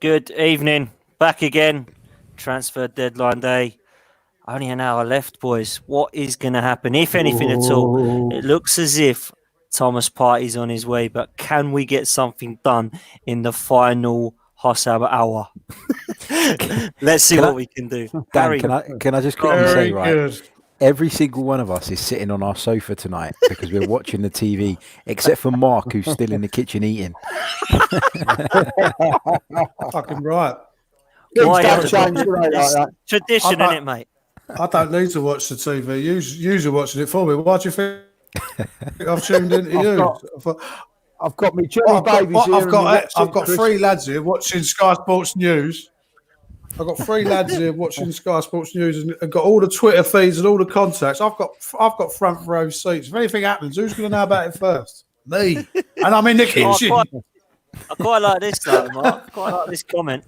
Good evening. Back again. Transfer deadline day. Only an hour left, boys. What is going to happen, if anything at all? It looks as if Thomas Partey's on his way, but can we get something done in the final hour? Let's see what we can do. Dan, can I just quickly say, right? Every single one of us is sitting on our sofa tonight because we're watching the TV, except for Mark, who's still in the kitchen eating. Fucking right. Tradition, isn't it, mate? I don't need to watch the TV. You're watching it for me. Why do you think I've tuned into you? I've got me Johnny babies here. I've got three lads here watching Sky Sports News. I've got three lads here watching Sky Sports News and got all the Twitter feeds and all the contacts. I've got front row seats. If anything happens, who's going to know about it first? Me. And I'm in the kitchen. I quite like this, though, Mark. I quite like this comment.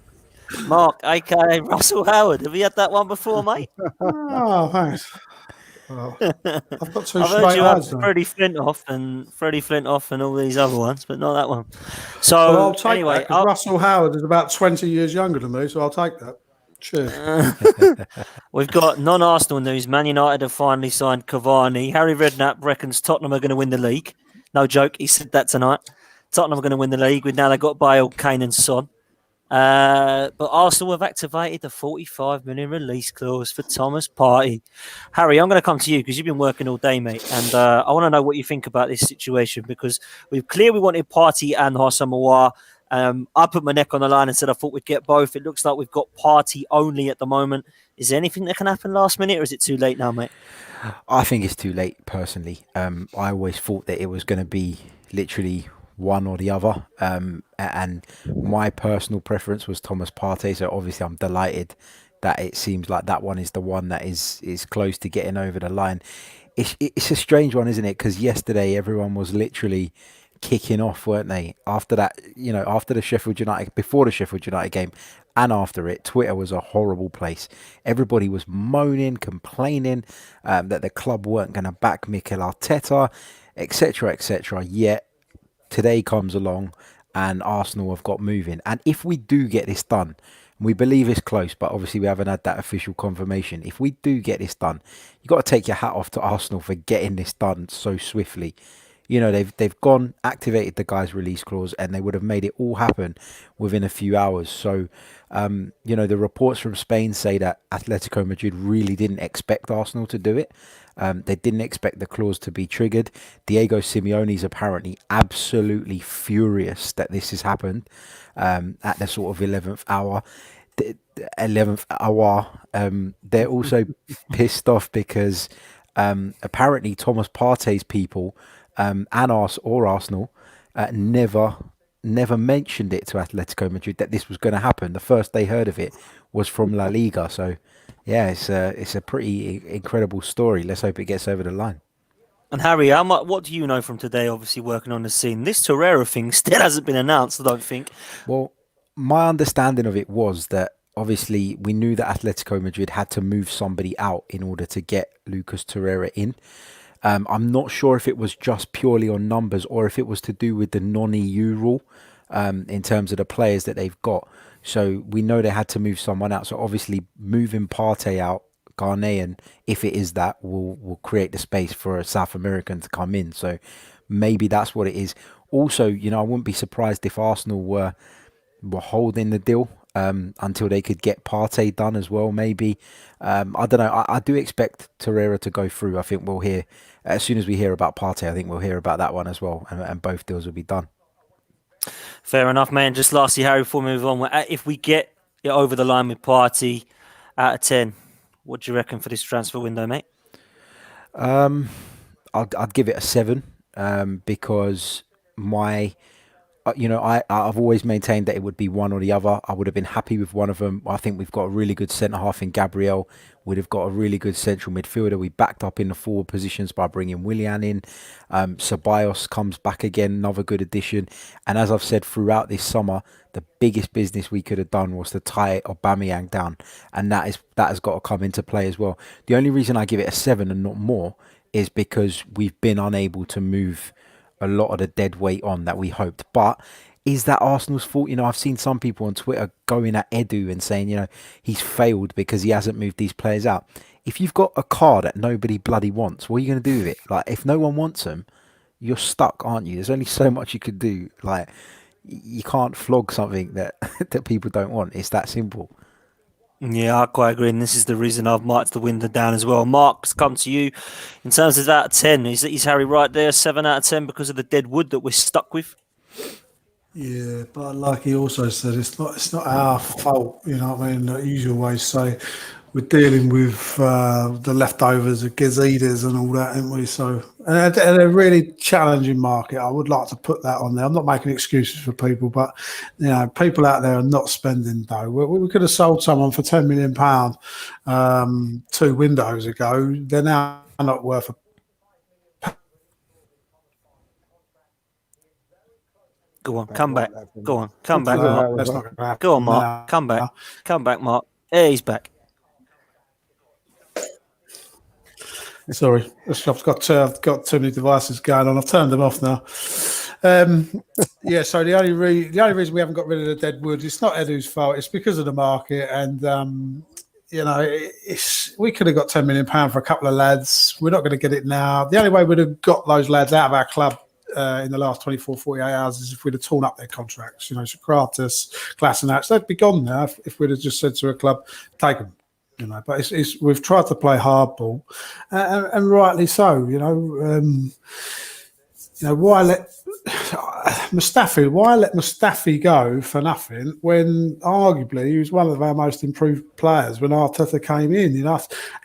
Mark, a.k.a. Russell Howard. Have you had that one before, mate? Oh, thanks. Well, I've got two I've straight heard you lads. have Freddie Flintoff and all these other ones, but not that one. So, I'll take anyway, that, Russell Howard is about 20 years younger than me, so I'll take that. Cheers. We've got non-Arsenal news. Man United have finally signed Cavani. Harry Redknapp reckons Tottenham are going to win the league. No joke, he said that tonight. Tottenham are going to win the league. Now they've got Bale, Kane and Son. But Arsenal have activated the 45 million release clause for Thomas Partey. Harry, I'm going to come to you because you've been working all day, mate, and I want to know what you think about this situation because we wanted Partey and Asamoah. I put my neck on the line and said I thought we'd get both. It looks like we've got Partey only at the moment. Is there anything that can happen last minute, or is it too late now, mate? I think it's too late, personally. I always thought that it was going to be literally one or the other, and my personal preference was Thomas Partey, so obviously I'm delighted that it seems like that one is the one that is close to getting over the line. It's a strange one, isn't it? Because yesterday everyone was literally kicking off, weren't they? After that, after the Sheffield United, before the Sheffield United game and after it, Twitter was a horrible place. Everybody was moaning, complaining that the club weren't going to back Mikel Arteta, etc., etc. Yet today comes along and Arsenal have got moving. And if we do get this done, we believe it's close, but obviously we haven't had that official confirmation. If we do get this done, you've got to take your hat off to Arsenal for getting this done so swiftly. They've gone, activated the guy's release clause, and they would have made it all happen within a few hours. So, the reports from Spain say that Atletico Madrid really didn't expect Arsenal to do it. They didn't expect the clause to be triggered. Diego Simeone is apparently absolutely furious that this has happened at the sort of 11th hour. The 11th hour. They're also pissed off because apparently Thomas Partey's people and Arsenal never mentioned it to Atletico Madrid that this was going to happen. The first they heard of it was from La Liga. So, yeah, it's a pretty incredible story. Let's hope it gets over the line. And Harry, what do you know from today, obviously working on the scene? This Torreira thing still hasn't been announced, I don't think. Well, my understanding of it was that obviously we knew that Atletico Madrid had to move somebody out in order to get Lucas Torreira in. I'm not sure if it was just purely on numbers or if it was to do with the non-EU rule in terms of the players that they've got. So we know they had to move someone out. So obviously moving Partey out, Ghanaian, if it is that, will create the space for a South American to come in. So maybe that's what it is. Also, I wouldn't be surprised if Arsenal were holding the deal until they could get Partey done as well, maybe. I don't know. I do expect Torreira to go through. I think we'll hear, as soon as we hear about Partey, I think we'll hear about that one as well, and both deals will be done. Fair enough, man. Just lastly, Harry, before we move on, if we get it over the line with Partey out of 10, what do you reckon for this transfer window, mate? I'd give it a 7 because my I've always maintained that it would be one or the other. I would have been happy with one of them. I think we've got a really good centre half in Gabriel. We'd have got a really good central midfielder. We backed up in the forward positions by bringing Willian in. Ceballos comes back again, another good addition. And as I've said throughout this summer, the biggest business we could have done was to tie Aubameyang down, and that has got to come into play as well. The only reason I give it a 7 and not more is because we've been unable to move a lot of the dead weight on that we hoped. But is that Arsenal's fault? I've seen some people on Twitter going at Edu and saying, he's failed because he hasn't moved these players out. If you've got a car that nobody bloody wants, what are you going to do with it? Like, if no one wants them, you're stuck, aren't you? There's only so much you could do. Like, you can't flog something that that people don't want. It's that simple. Yeah, I quite agree, and this is the reason I've marked the window down as well. Mark, it's come to you. In terms of out of 10, is Harry right there, 7 out of 10 because of the dead wood that we're stuck with? Yeah, but like he also said, it's not our fault. You know what I mean? Like you always say, we're dealing with the leftovers of Gazetas and all that, aren't we? So, and a really challenging market. I would like to put that on there. I'm not making excuses for people, but people out there are not spending dough. We could have sold someone for £10 million 2 windows ago. They're now not worth a. Go on, come back. Go on, come back, No, Mark. that's not going to happen. Go on, Mark. Come back. Come back, Mark. Yeah, he's back. Sorry, I've got too many devices going on. I've turned them off now. So the only reason we haven't got rid of the dead wood, it's not Edu's fault. It's because of the market, and we could have got £10 million for a couple of lads. We're not going to get it now. The only way we'd have got those lads out of our club in the last 24, 48 hours is if we'd have torn up their contracts. Socrates, Kolasinac, they'd be gone now if we'd have just said to a club, take them. But we've tried to play hardball, and rightly so. Why let Mustafi go for nothing when arguably he was one of our most improved players when Arteta came in?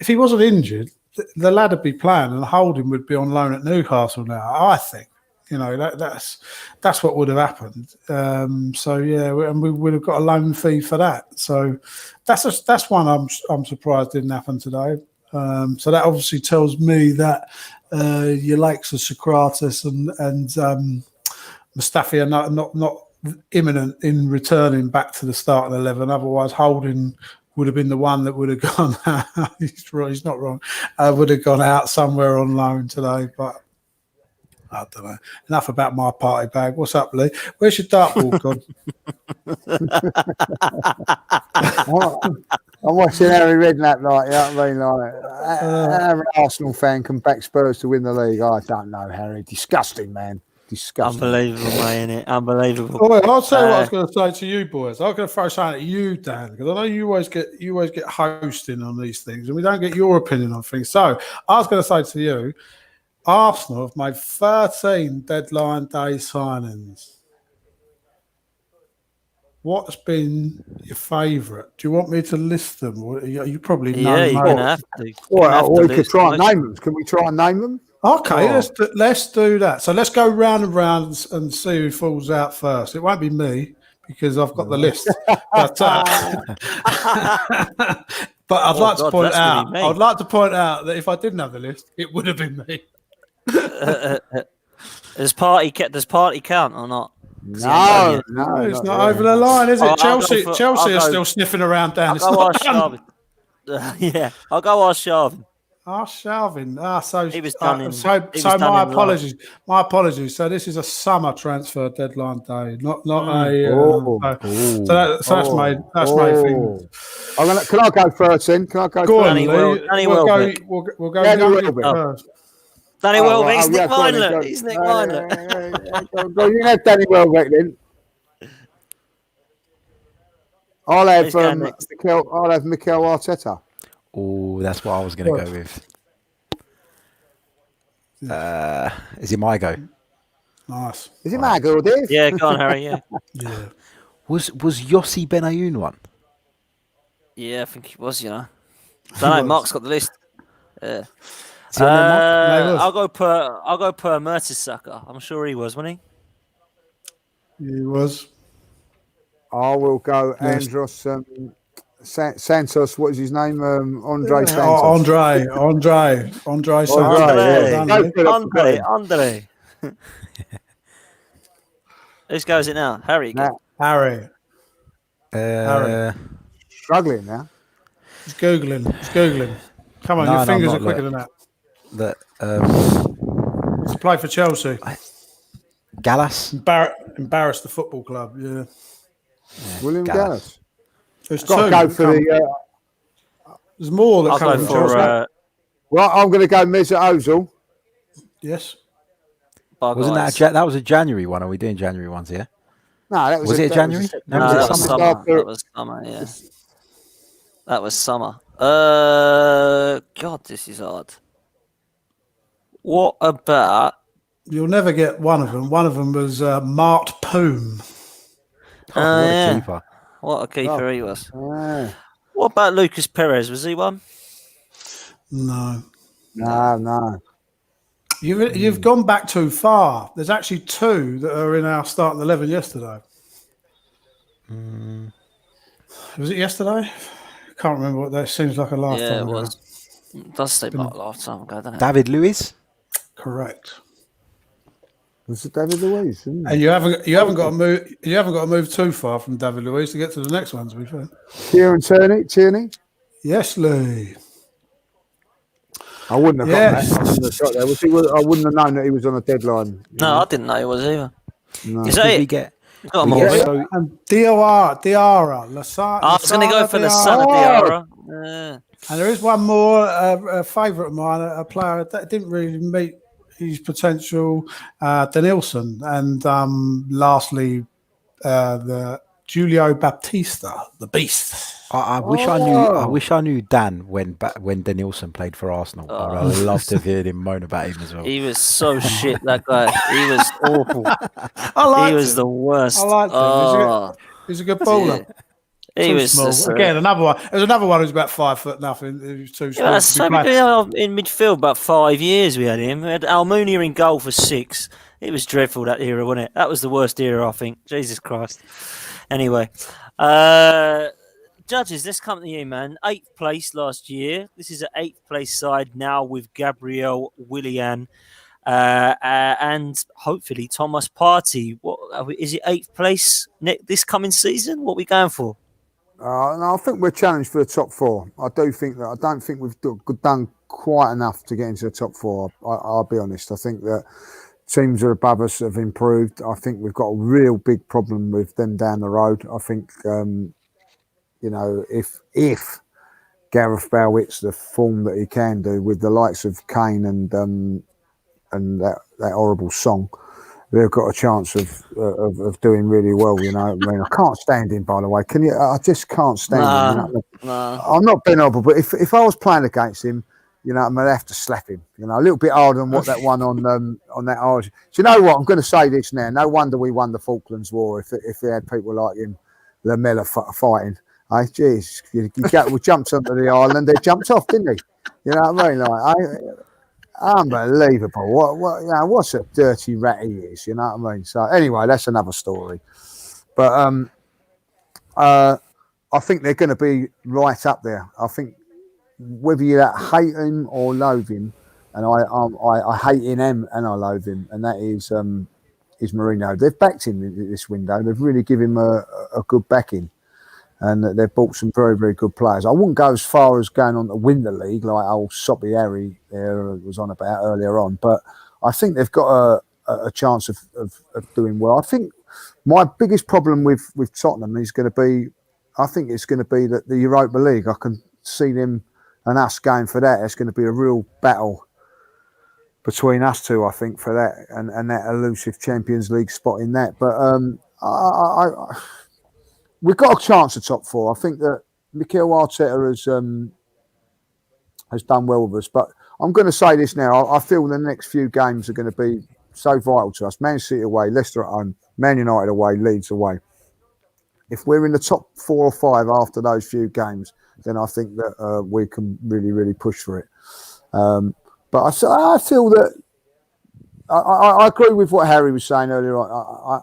If he wasn't injured, the lad would be playing and Holding would be on loan at Newcastle now. I think. That's what would have happened. And we would have got a loan fee for that. So that's one I'm surprised didn't happen today. So that obviously tells me that your likes of Socrates and Mustafi are not imminent in returning back to the starting 11. Otherwise, Holding would have been the one that would have gone out. He's not wrong. Would have gone out somewhere on loan today, but. I don't know. Enough about my party bag. What's up, Lee? Where's your dartboard gone? I'm watching Harry Redknapp, you know what I mean? How an Arsenal fan can back Spurs to win the league? I don't know, Harry. Disgusting, man. Disgusting. Unbelievable, mate, innit? Unbelievable. Oh, wait, I'll tell you what I was going to say to you boys. I'm going to throw something at you, Dan, because I know you always get hosting on these things, and we don't get your opinion on things. So I was going to say to you, Arsenal have made 13 deadline day signings. What's been your favourite? Do you want me to list them? Or you probably know. Yeah, you're going to have to. Well, we could try and name them. Can we try and name them? Okay, let's do that. So let's go round and round and see who falls out first. It won't be me because I've got the list. But I'd like to point out. I'd like to point out that if I didn't have the list, it would have been me. Does Partey count or not? No, it's not over the line, is it? Chelsea are still sniffing around down. I'll go ask Sharvin. Shalvin. So he was done my apologies. My apologies. So this is a summer transfer deadline day, not a. That's my thing. Can I go first then? Can I go? Go on, Danny Welbeck. We'll go Danny first. Danny Welbeck. He's Nick Mindler. He's Nick Mindler. You can have Danny Welbeck then. I'll have Mikel Arteta. Oh, that's what I was going to go with. Is it my go? Nice. Is it my go, Dave? Yeah, go on, Harry. Yeah. Was Yossi Benayoun one? Yeah, I think he was. Don't know. Mark's got the list. Yeah. I'll go per Mertesacker. I'm sure he was, wasn't He was. I will go Yes. Andros Santos. What is his name? Andre Santos. Andre Santos. Well done, mate. Andre. Whose goes it now? Harry again. Harry. Struggling now. He's Googling. Come on, No, your no, fingers I'm are not, quicker look. than that. That He's played for Chelsea. Gallas. Embarrassed the football club, yeah. William Gallas. Gallas. There's Got to two. go for the. There's more that I'll come go from for Chelsea. Right, I'm going to go Mesut Ozil. Yes. Wasn't that was a January one? Are we doing January ones here? No, that Was it January? No, was it that was summer? summer. That was summer, yeah. That was summer. God, this is hard. What about... You'll never get one of them. One of them was Mart Poom. What a yeah. keeper. What a keeper he was. Yeah. What about Lucas Perez? Was he one? No. No. You've gone back too far. There's actually two that are in our starting 11 yesterday. Was it yesterday? I can't remember what that seems like a lifetime Yeah, it ago. was. It does seem like a lifetime ago, doesn't it? David Luiz. Correct. Was it David Luiz? And you haven't got to move too far from David Luiz to get to the next one, to be fair. Kieran Tierney? Yes, Lee. I wouldn't have Yes. got that. I wouldn't have known that he was on a deadline. No, I didn't know he was either. No. Is that Did we it? get? Got them we all. get right? so- And Diarra. I was going to go for the son of Diarra. Yeah. And there is one more, a favourite of mine, a player that didn't really meet his potential, Denilson. And lastly, the Julio Baptista, the Beast. I wish I knew Dan when Denilson played for Arsenal. I'd love to hear him moan about him as well. He was so shit, that guy. He was awful. I He was the worst. I liked him. Oh, He's a good baller. he Too was small. just, Again, another one. There's another one who's about 5 foot nothing. He was too small. Yeah, to so be playing. in midfield about 5 years we had him. We had Almunia in goal for 6. It was dreadful, that era, wasn't it? That was the worst era, I think. Jesus Christ. Anyway, judges, let's come to you, man. 8th place last year. This is an 8th place side now with Gabriel Willian and hopefully Thomas Partey. What is it? 8th place this coming season? What are we going for? No, I think we're challenged for the top 4. I don't think we've done quite enough to get into the top 4. I'll be honest. I think that teams are above us have improved. I think we've got a real big problem with them down the road. I think, if Gareth Bale hits the form that he can do with the likes of Kane and that horrible song, they've got a chance of doing really well. I mean, I can't stand him, by the way. Can you? I just can't stand him. I'm not being horrible, but if I was playing against him, I'm gonna have to slap him. A little bit harder than what that one on that origin. Do you know what? I'm going to say this now. No wonder we won the Falklands War if we had people like him, Lamella fighting. Hey, jeez, we jumped onto the island. They jumped off, didn't he? You know what I mean? Like, unbelievable. What's a dirty rat he is. You know what I mean? So anyway, that's another story. But I think they're going to be right up there. I think whether you hate him or loathe him, and I hate him and I loathe him, and that is Mourinho. They've backed him in this window. They've really given him a good backing, and they've bought some very, very good players. I wouldn't go as far as going on to win the league like old Soppy Harry there was on about earlier on, but I think they've got a chance of doing well. I think my biggest problem with Tottenham is going to be, I think it's going to be that the Europa League. I can see them and us going for that. It's going to be a real battle between us two, I think, for that and that elusive Champions League spot in that. But we've got a chance at top 4. I think that Mikel Arteta has done well with us. But I'm going to say this now. I feel the next few games are going to be so vital to us. Man City away, Leicester at home, Man United away, Leeds away. If we're in the top 4 or 5 after those few games, then I think that we can really, really push for it. But I feel that I agree with what Harry was saying earlier on.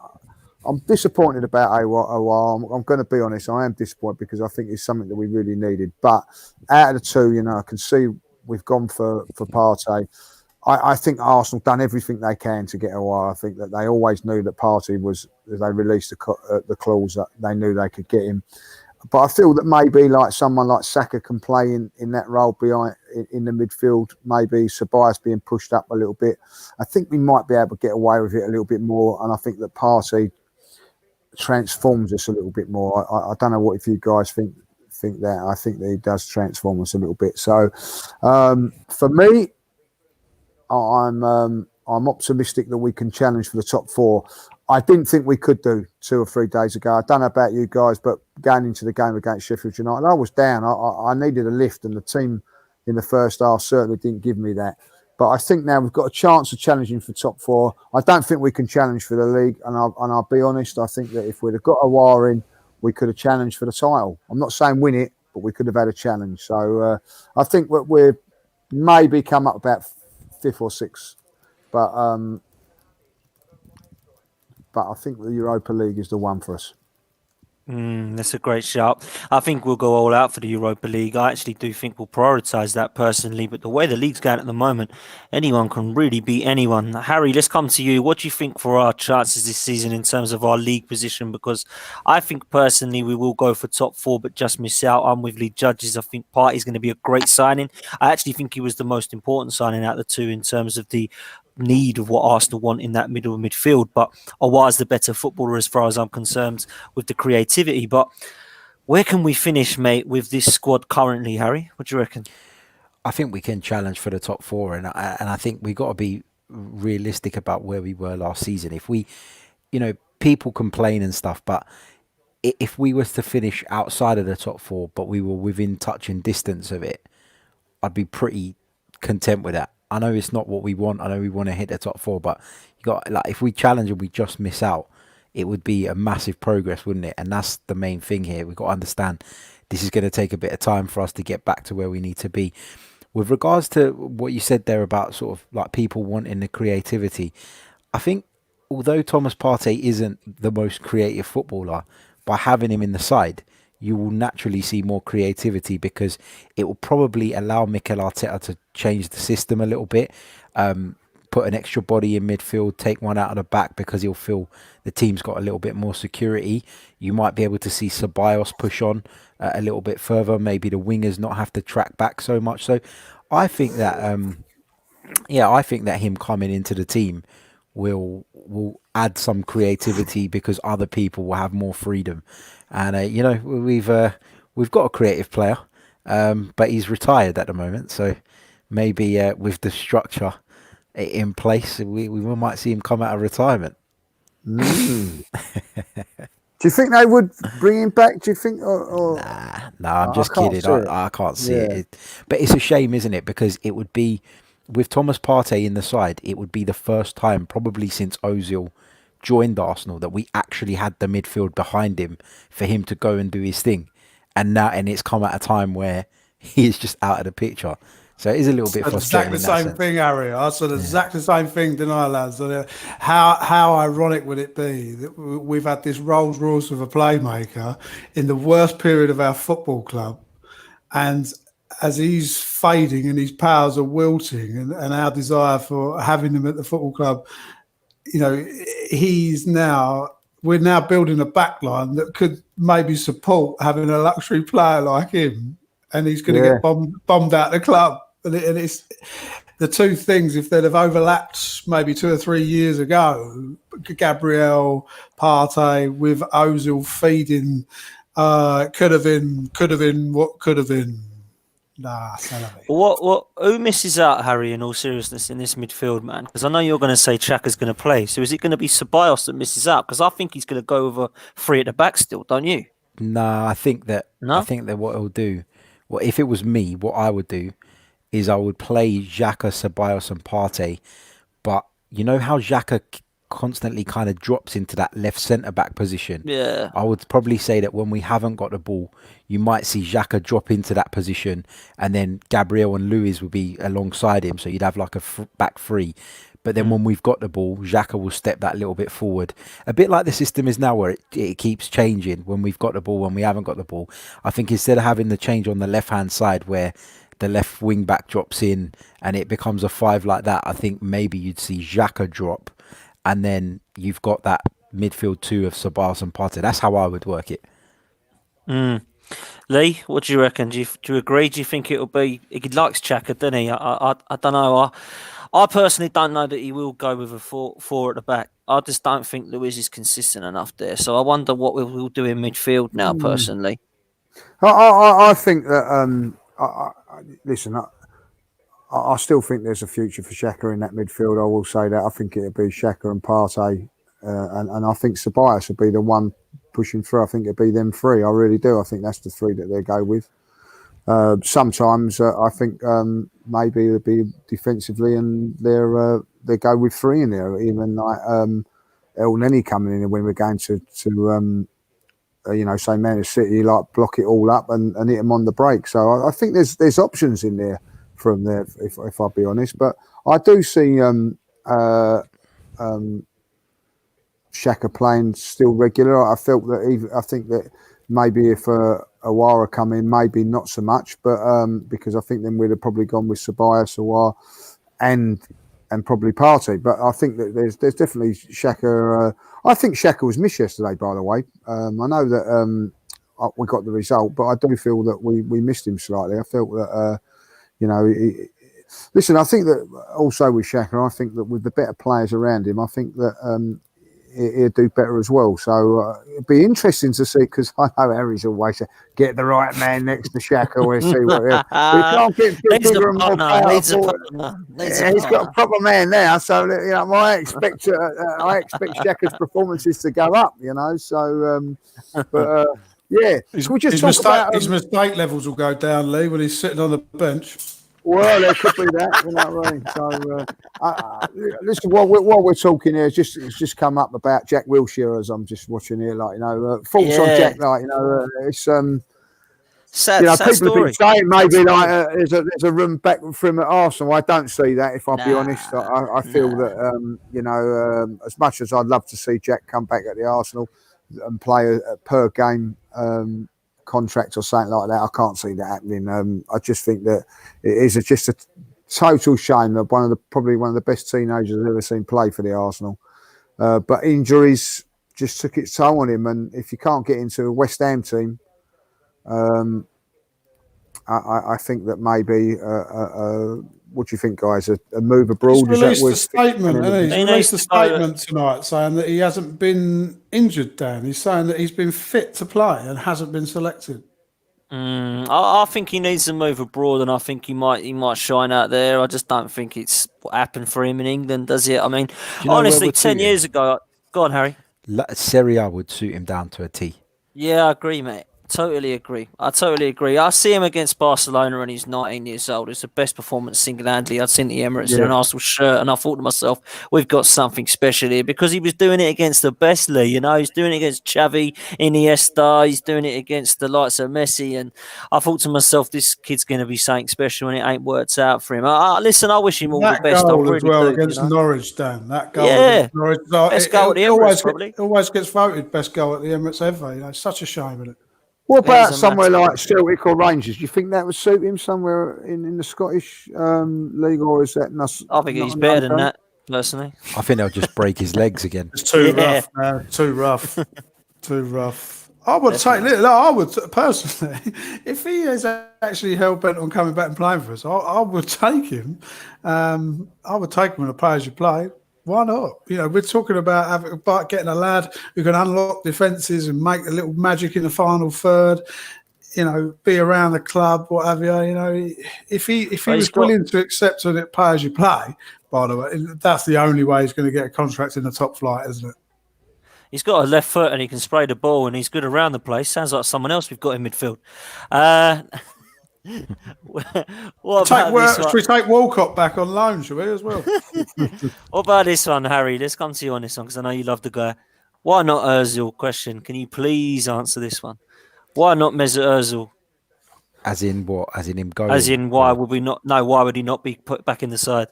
I'm disappointed about Awar. I'm going to be honest. I am disappointed because I think it's something that we really needed. But out of the two, I can see we've gone for Partey. I think Arsenal done everything they can to get Awar. I think that they always knew that Partey was, as they released the clause, that they knew they could get him. But I feel that maybe like someone like Saka can play in that role behind in the midfield. Maybe Ceballos being pushed up a little bit. I think we might be able to get away with it a little bit more. And I think that Partey transforms us a little bit more. I don't know what if you guys think that. I think that he does transform us a little bit. So for me, I'm optimistic that we can challenge for the top four. I didn't think we could do 2 or 3 days ago. I don't know about you guys, but going into the game against Sheffield United, I was down. I needed a lift, and the team in the first half certainly didn't give me that. But I think now we've got a chance of challenging for top four. I don't think we can challenge for the league, and I'll be honest. I think that if we'd have got Awar in, we could have challenged for the title. I'm not saying win it, but we could have had a challenge. So I think that we're maybe come up about 5th or 6th, but I think the Europa League is the one for us. That's a great shout. I think we'll go all out for the Europa League. I actually do think we'll prioritise that personally, but the way the league's going at the moment, anyone can really beat anyone. Harry, let's come to you. What do you think for our chances this season in terms of our league position? Because I think personally we will go for top 4, but just miss out. I'm with league judges. I think Partey's going to be a great signing. I actually think he was the most important signing out of the two in terms of the need of what Arsenal want in that middle midfield, but Awar's the better footballer as far as I'm concerned with the creativity. But where can we finish, mate, with this squad currently, Harry? What do you reckon? I think we can challenge for the top 4, and I think we got to be realistic about where we were last season. If we, people complain and stuff, but if we was to finish outside of the top 4, but we were within touch and distance of it, I'd be pretty content with that. I know it's not what we want. I know we want to hit the top 4, but you got if we challenge and we just miss out, it would be a massive progress, wouldn't it? And that's the main thing here. We've got to understand this is going to take a bit of time for us to get back to where we need to be. With regards to what you said there about sort of like people wanting the creativity, I think although Thomas Partey isn't the most creative footballer, by having him in the side, you will naturally see more creativity because it will probably allow Mikel Arteta to change the system a little bit, put an extra body in midfield, take one out of the back because he'll feel the team's got a little bit more security. You might be able to see Ceballos push on a little bit further, maybe the wingers not have to track back so much. So I think that, I think that him coming into the team will add some creativity because other people will have more freedom. And we've got a creative player, but he's retired at the moment. So maybe with the structure in place, we might see him come out of retirement. Do you think they would bring him back? Do you think? Or... Nah, I'm just kidding. I can't see it. But it's a shame, isn't it? Because it would be, with Thomas Partey in the side, it would be the first time probably since Ozil joined Arsenal that we actually had the midfield behind him for him to go and do his thing, and it's come at a time where he is just out of the picture. So it is a little bit frustrating. Exactly the same thing, Harry. I said exactly the same thing, didn't I, lads? How ironic would it be that we've had this Rolls Royce of a playmaker in the worst period of our football club, and as he's fading and his powers are wilting, and our desire for having him at the football club, we're now building a backline that could maybe support having a luxury player like him, and he's going to get bombed out the club. And it's the two things, if they'd have overlapped maybe 2 or 3 years ago, Gabriel, Partey with Ozil feeding, could have been what could have been. Nah, who misses out, Harry, in all seriousness, in this midfield, man? Because I know you're going to say Xhaka's going to play. So is it going to be Ceballos that misses out? Because I think he's going to go over 3 at the back still, don't you? No, I think that what he'll do, if it was me, what I would do is I would play Xhaka, Ceballos and Partey. But you know how Xhaka constantly kind of drops into that left centre-back position? Yeah. I would probably say that when we haven't got the ball, you might see Xhaka drop into that position, and then Gabriel and Luiz would be alongside him, so you'd have like a back 3. But then when we've got the ball, Xhaka will step that little bit forward. A bit like the system is now, where it keeps changing when we've got the ball, when we haven't got the ball. I think instead of having the change on the left-hand side where the left wing back drops in and it becomes a 5 like that, I think maybe you'd see Xhaka drop, and then you've got that midfield 2 of Ceballos and Partey. That's how I would work it. Lee, what do you reckon? Do you agree? Do you think it'll be? He likes Xhaka, doesn't he? I don't know. I personally don't know that he will go with a four at the back. I just don't think Luiz is consistent enough there. So I wonder what we'll do in midfield now. Personally, I think that. Listen, I still think there's a future for Xhaka in that midfield. I will say that. I think it'll be Xhaka and Partey, and I think Ceballos will be the one pushing through. I think it'll be them 3. I really do. I think that's the 3 that they go with. Sometimes I think maybe it'll be defensively, and they go with 3 in there. Even like El Neni coming in when we're going to say Man City, like block it all up and hit them on the break. So I think there's options in there from there, if I'll be honest. But I do see Xhaka playing still regular. I think that maybe if Awara come in, maybe not so much, but because I think then we'd have probably gone with Ceballos, Awara, and probably Partey. But I think that there's definitely Xhaka. I think Xhaka was missed yesterday, by the way. I know that we got the result, but I do feel that we missed him slightly. I felt that listen, I think that also with Xhaka, I think that with the better players around him, I think that he'll do better as well. So it'd be interesting to see, because I know Harry's always get the right man next to Xhaka. We'll see what we can't get bigger and more powerful. He's got a proper man there, so I expect Xhaka's performances to go up. So yeah, his mistake levels will go down, Lee, when he's sitting on the bench. Well, there could be that, you know what I mean? So, listen, while we're talking here, it's just come up about Jack Wilshere as I'm just watching here, thoughts on Jack, it's sad, people sad story. have been saying maybe there's a room back for him at Arsenal. I don't see that, if I'll be honest. I feel that as much as I'd love to see Jack come back at the Arsenal and play a per game contract or something like that, I can't see that happening. I just think that it is just a total shame that probably one of the best teenagers I've ever seen play for the Arsenal. But injuries just took its toll on him, and if you can't get into a West Ham team, I think that maybe what do you think, guys? A move abroad? He's released a statement, hasn't he? He's released a statement tonight saying that he hasn't been injured, Dan. He's saying that he's been fit to play and hasn't been selected. I think he needs to move abroad, and I think he might shine out there. I just don't think it's what happened for him in England, does it? I mean, honestly, 10 years ago... Go on, Harry. Serie A would suit him down to a T. Yeah, I agree, mate. Totally agree. I see him against Barcelona and he's 19 years old. It's the best performance single-handedly I'd seen the Emirates in an Arsenal shirt, and I thought to myself, we've got something special here, because he was doing it against the best, Lee. He's doing it against Xavi, Iniesta, he's doing it against the likes of Messi, and I thought to myself, this kid's going to be something special, and it ain't worked out for him. Listen, I wish him all the best. That goal really as well do, against Norwich, Dan. That goal against Norwich. Best goal at the Emirates, probably. Always gets voted best goal at the Emirates ever. It's such a shame, isn't it? What about somewhere like Celtic or Rangers? Do you think that would suit him somewhere in the Scottish league, or is that not? I think he's better than that, personally. I think they'll just break his legs again. It's too rough, man. Too rough. Too rough. I would personally, if he is actually hell bent on coming back and playing for us, I would take him. I would take him on a pay as you play. Why not? We're talking about getting a lad who can unlock defences and make a little magic in the final third. Be around the club, whatever. If he was willing to accept on it, pay as you play. By the way, that's the only way he's going to get a contract in the top flight, isn't it? He's got a left foot and he can spray the ball, and he's good around the place. Sounds like someone else we've got in midfield. Should we take Walcott back on loan, shall we, as well? What about this one, Harry? Let's come to you on this one, because I know you love the guy. Why not Ozil? Question. Can you please answer this one? Why not Mesut Ozil? As in what? As in him going? As in, why would we not? No, why would he not be put back in the side?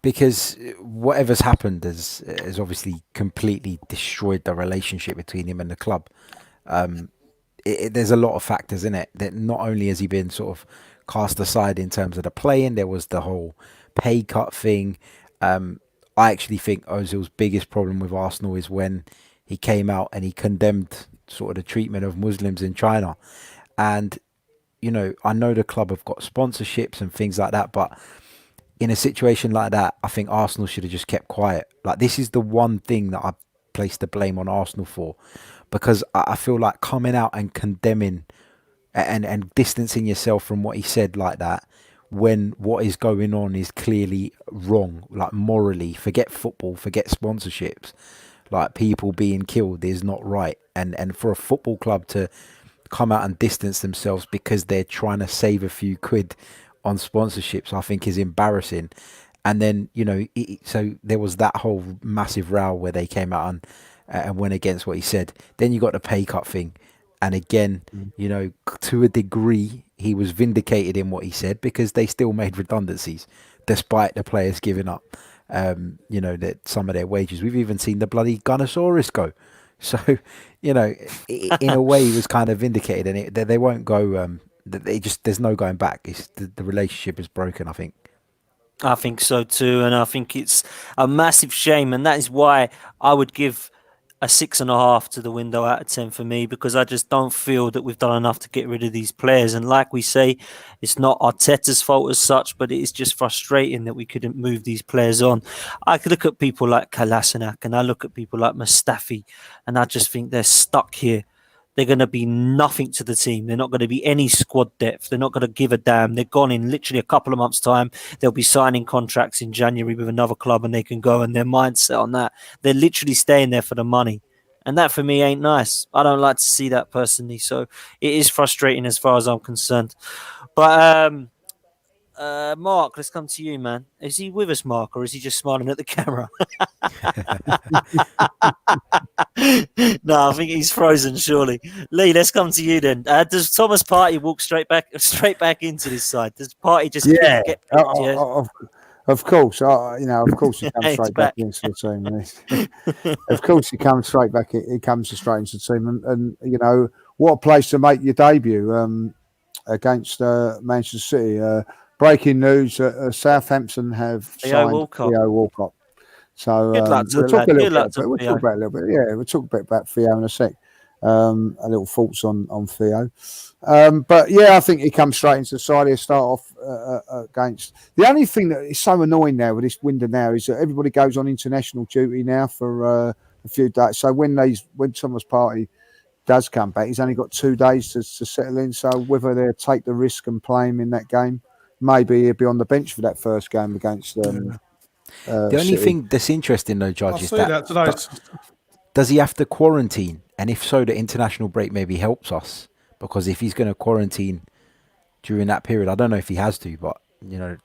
because whatever's happened has obviously completely destroyed the relationship between him and the club. There's a lot of factors in it that not only has he been sort of cast aside in terms of the playing, there was the whole pay cut thing. I actually think Ozil's biggest problem with Arsenal is when he came out and he condemned sort of the treatment of Muslims in China. And, I know the club have got sponsorships and things like that, but in a situation like that, I think Arsenal should have just kept quiet. Like, this is the one thing that I place the blame on Arsenal for, because I feel like coming out and condemning and distancing yourself from what he said like that, when what is going on is clearly wrong, like morally, forget football, forget sponsorships, like people being killed is not right. And for a football club to come out and distance themselves because they're trying to save a few quid on sponsorships, I think is embarrassing. And then, so there was that whole massive row where they came out and went against what he said. Then you got the pay cut thing. And again, to a degree, he was vindicated in what he said, because they still made redundancies despite the players giving up, that some of their wages. We've even seen the bloody Gunnosaurus go. So, in a way, he was kind of vindicated, and they won't go. There's no going back. It's the relationship is broken, I think. I think so too, and I think it's a massive shame, and that is why I would give a 6.5 to the window out of 10 for me, because I just don't feel that we've done enough to get rid of these players. And like we say, it's not Arteta's fault as such, but it is just frustrating that we couldn't move these players on. I could look at people like Kolasinac, and I look at people like Mustafi, and I just think they're stuck here. They're going to be nothing to the team. They're not going to be any squad depth. They're not going to give a damn. They're gone in literally a couple of months' time. They'll be signing contracts in January with another club, and they can go, and their mindset on that. They're literally staying there for the money. And that for me ain't nice. I don't like to see that personally. So it is frustrating as far as I'm concerned. But Mark, let's come to you, man. Is he with us, Mark, or is he just smiling at the camera? No, I think he's frozen, surely. Lee, let's come to you then. Does Thomas Partey walk straight back into this side? Does Partey just get picked? Of course, of course he comes straight back into the team. Of course he comes straight back. He comes straight into the team, and what a place to make your debut against Manchester City. Breaking news: Southampton have signed Theo Walcott. So we'll talk a little bit. Yeah, we'll talk a bit about Theo in a sec. A little thoughts on Theo. But yeah, I think he comes straight into the side. He'll start off against. The only thing that is so annoying now with this window now is that everybody goes on international duty now for a few days. So when Thomas Partey does come back, he's only got 2 days to settle in. So whether they'll take the risk and play him in that game, maybe he'll be on the bench for that first game against them. The only thing that's interesting, though, Judge, is that does he have to quarantine? And if so, the international break maybe helps us, because if he's going to quarantine during that period, I don't know if he has to, but I don't know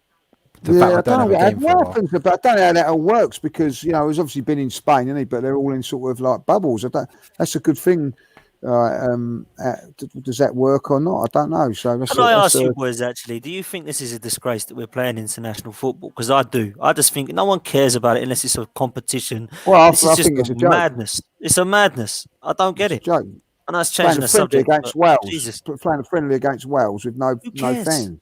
how that all works, because he's obviously been in Spain, hasn't he? But they're all in sort of like bubbles. That's a good thing. Does that work or not? I don't know. So can I ask you, boys? Actually, do you think this is a disgrace that we're playing international football? Because I do. I just think no one cares about it unless it's a competition. Well, I think it's a joke. Madness. It's a madness. I don't get it. Joke. And that's changing the subject against Wales. Playing a friendly against Wales with no fans.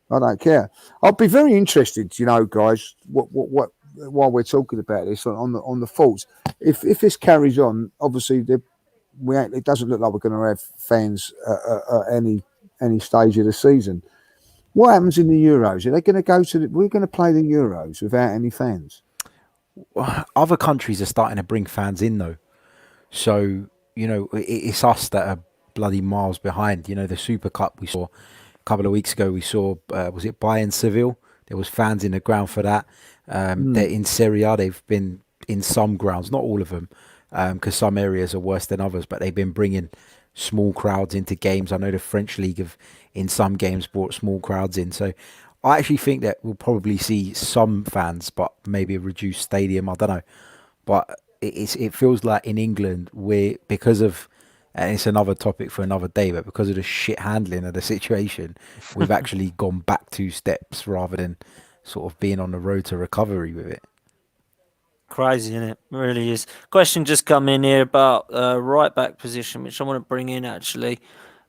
I don't care. I'll be very interested, guys. What while we're talking about this on the faults, if this carries on, obviously it doesn't look like we're going to have fans at any stage of the season. What happens in the Euros? Are they going to we're going to play the Euros without any fans? Other countries are starting to bring fans in, though. So, it's us that are bloody miles behind. The Super Cup we saw a couple of weeks ago, was it Bayern Seville? There was fans in the ground for that. They're in Serie A. They've been in some grounds, not all of them, because some areas are worse than others, but they've been bringing small crowds into games. I know the French League have, in some games, brought small crowds in. So I actually think that we'll probably see some fans, but maybe a reduced stadium. I don't know. But it feels like in England, because of, and it's another topic for another day, but because of the shit handling of the situation, we've actually gone back 2 steps rather than sort of being on the road to recovery with it. Crazy, isn't it? It really is. Question just come in here about right back position, which I want to bring in actually.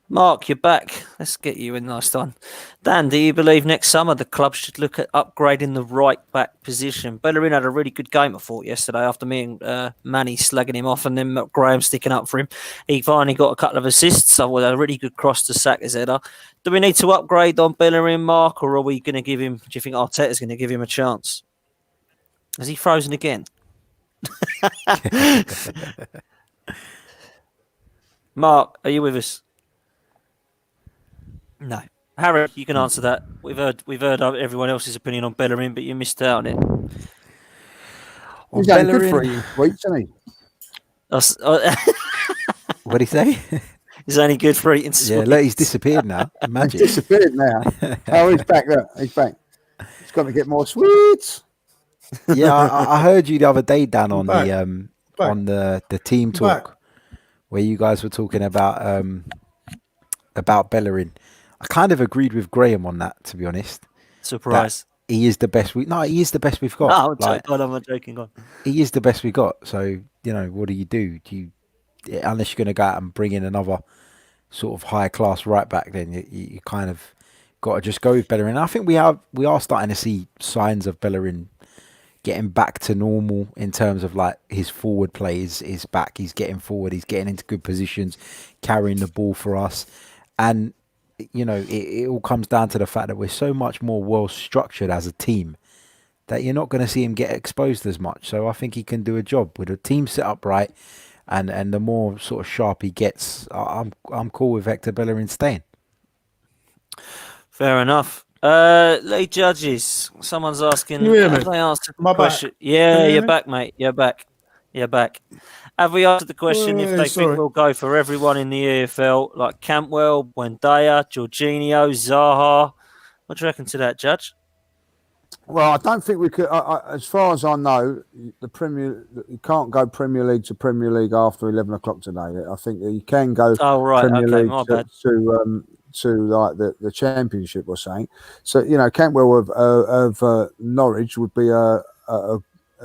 Mark, you're back. Let's get you in last time. Dan, do you believe next summer the club should look at upgrading the right back position? Bellerin had a really good game, I thought, yesterday after me and Manny slagging him off and then Graham sticking up for him. He finally got a couple of assists, so with a really good cross to sack his header. Do we need to upgrade on Bellerin, Mark, or are we going to give him, do you think Arteta's going to give him a chance? Has he frozen again? Mark, are you with us? No. Harry, you can answer that. We've heard everyone else's opinion on Bellerin, but you missed out on it. He's only good for eating sweets, isn't he? What'd he say? He's only good for eating sweets. Yeah, look, he's disappeared now. Imagine. He's disappeared now. Oh, he's back there. He's back. He's got to get more sweets. Yeah, I heard you the other day, Dan, on the team talk where you guys were talking about Bellerin. I kind of agreed with Graham on that, to be honest. Surprise. He is the best he is the best we've got. Oh, I'm not joking. On. He is the best we got. So, what do you do? Unless you're going to go out and bring in another sort of high class right back, then you kind of got to just go with Bellerin. I think we are starting to see signs of Bellerin getting back to normal in terms of like his forward play is back. He's getting forward. He's getting into good positions, carrying the ball for us. And, it all comes down to the fact that we're so much more well structured as a team that you're not going to see him get exposed as much. So I think he can do a job with a team set up right. And the more sort of sharp he gets, I'm cool with Hector Bellerin staying. Fair enough. Lead judges. Someone's asking. Have they answered the question? Yeah, you're back, mate. You're back. Have we answered the question if they think we'll go for everyone in the EFL, like Cantwell, Buendia, Jorginho, Zaha? What do you reckon to that, Judge? Well, I don't think we could. As far as I know, you can't go Premier League to Premier League after 11 o'clock today. I think you can go Premier League to like the Championship or something. So Cantwell of Norwich would be a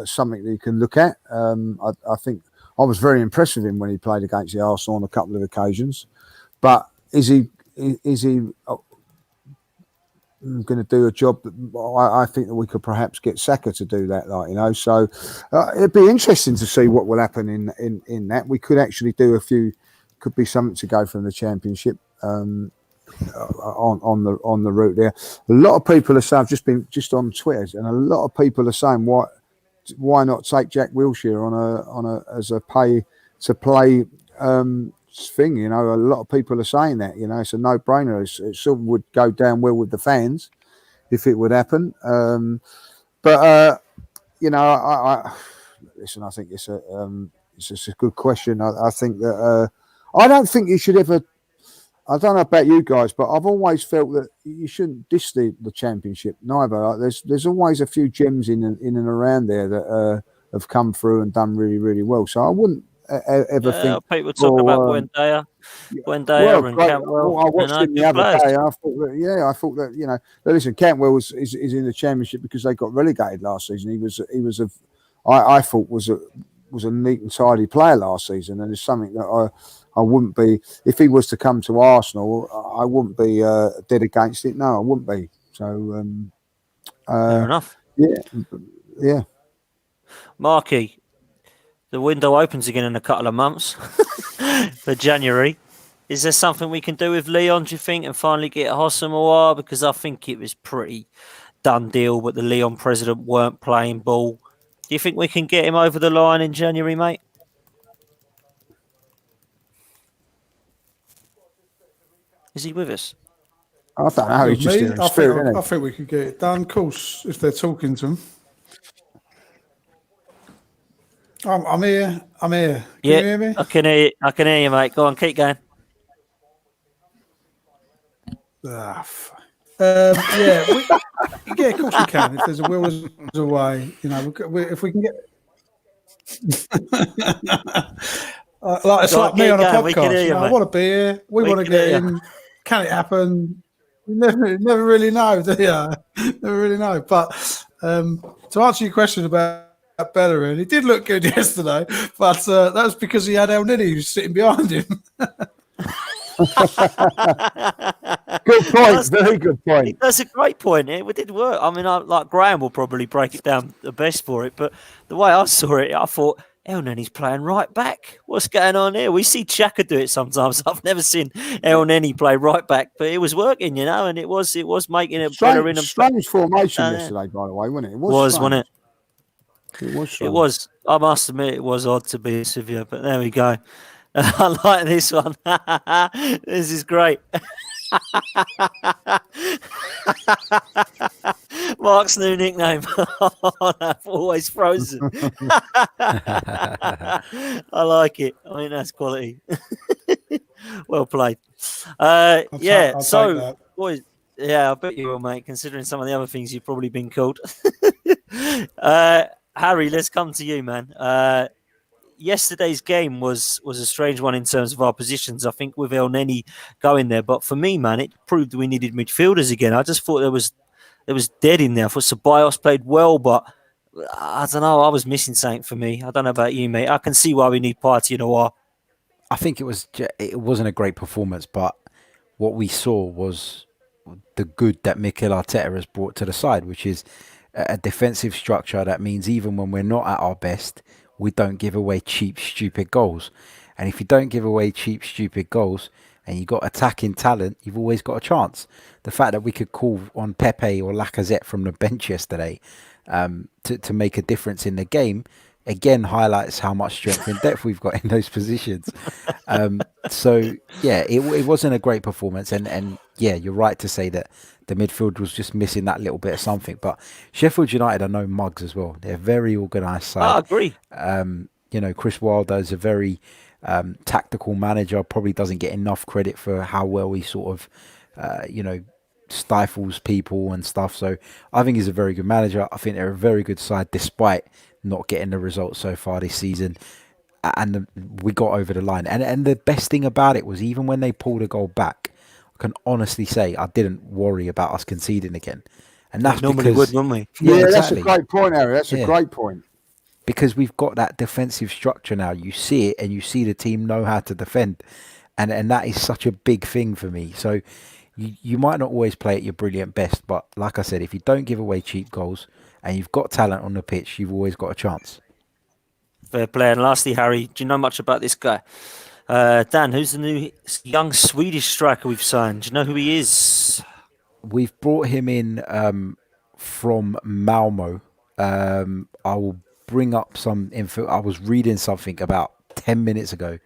something that you can look at. I think I was very impressed with him when he played against the Arsenal on a couple of occasions. But is he going to do a job that I think that we could perhaps get Saka to do that, so it'd be interesting to see what will happen in that. We could actually do could be something to go from the Championship on the route there. A lot of people are saying, I've just been on Twitter, and a lot of people are saying why not take Jack Wilshere on a as a pay to play thing. A lot of people are saying that. It's a no-brainer. It sort of would go down well with the fans if it would happen. I listen. I think it's a good question. I think that I don't think you should ever. I don't know about you guys, but I've always felt that you shouldn't diss the Championship neither. There's always a few gems in and around there that have come through and done really, really well. So I wouldn't ever think. People talk about Buendia and Cantwell. I watched him the other day. I thought that listen, Cantwell is in the Championship because they got relegated last season. I thought was a neat and tidy player last season, and it's something that I wouldn't be, if he was to come to Arsenal, I wouldn't be dead against it. No, I wouldn't be. So fair enough. Yeah. Marky, the window opens again in a couple of months for January. Is there something we can do with Leon, do you think, and finally get Hossamawar? Because I think it was pretty done deal, but the Leon president weren't playing ball. Do you think we can get him over the line in January, mate? Is he with us? I don't know. He's just in spirit, I think we could get it done. Of course, if they're talking to him. I'm here. Can you hear me? I can hear you, mate. Go on, keep going. Yeah, of course we can. If there's a will, there's a way. If we can get. It's like me on a podcast. I want to be here. We want to get in. Can it happen? never really know, do you? Never really know. But to answer your question about Bellerin, he did look good yesterday, but that was because he had El Nini who's sitting behind him. Good point. Very good point. That's a great point. It did work. I mean, like Graham will probably break it down the best for it, but the way I saw it, I thought, El Nini's playing right back. What's going on here? We see Xhaka do it sometimes. I've never seen El Nini play right back, but it was working, and it was making it better in a strange formation yesterday, by the way, wasn't it? Wasn't it? It was. It was. I must admit, it was odd to be severe, but there we go. I like this one. This is great. Mark's new nickname. I've always frozen. I like it. I mean, that's quality. Well played. I'll take boys, I bet you will, mate, considering some of the other things you've probably been called. Harry, let's come to you, man. Yesterday's game was a strange one in terms of our positions. I think with El Neni going there, but for me, man, it proved we needed midfielders again. I just thought there was dead in there. I thought Ceballos played well, but I don't know. I was missing something for me. I don't know about you, mate. I can see why we need Partey in a while. I think it wasn't a great performance, but what we saw was the good that Mikel Arteta has brought to the side, which is a defensive structure that means even when we're not at our best, we don't give away cheap, stupid goals. And if you don't give away cheap, stupid goals and you've got attacking talent, you've always got a chance. The fact that we could call on Pepe or Lacazette from the bench yesterday to make a difference in the game, again, highlights how much strength and depth we've got in those positions. It wasn't a great performance. And yeah, you're right to say that the midfield was just missing that little bit of something. But Sheffield United are no mugs as well. They're a very organised side. I agree. Chris Wilder is a very tactical manager, probably doesn't get enough credit for how well he sort of, stifles people and stuff. So I think he's a very good manager. I think they're a very good side despite not getting the results so far this season. And we got over the line. And the best thing about it was even when they pulled a goal back, I can honestly say I didn't worry about us conceding again. And that's normally because, would, wouldn't we? Yeah, exactly. That's a great point, Harry. That's a great point. Because we've got that defensive structure now. You see it and you see the team know how to defend. And that is such a big thing for me. So you might not always play at your brilliant best, but like I said, if you don't give away cheap goals and you've got talent on the pitch, you've always got a chance. Fair play. And lastly, Harry, do you know much about this guy? Dan, who's the new young Swedish striker we've signed? Do you know who he is? We've brought him in from Malmo. I will bring up some info. I was reading something about 10 minutes ago,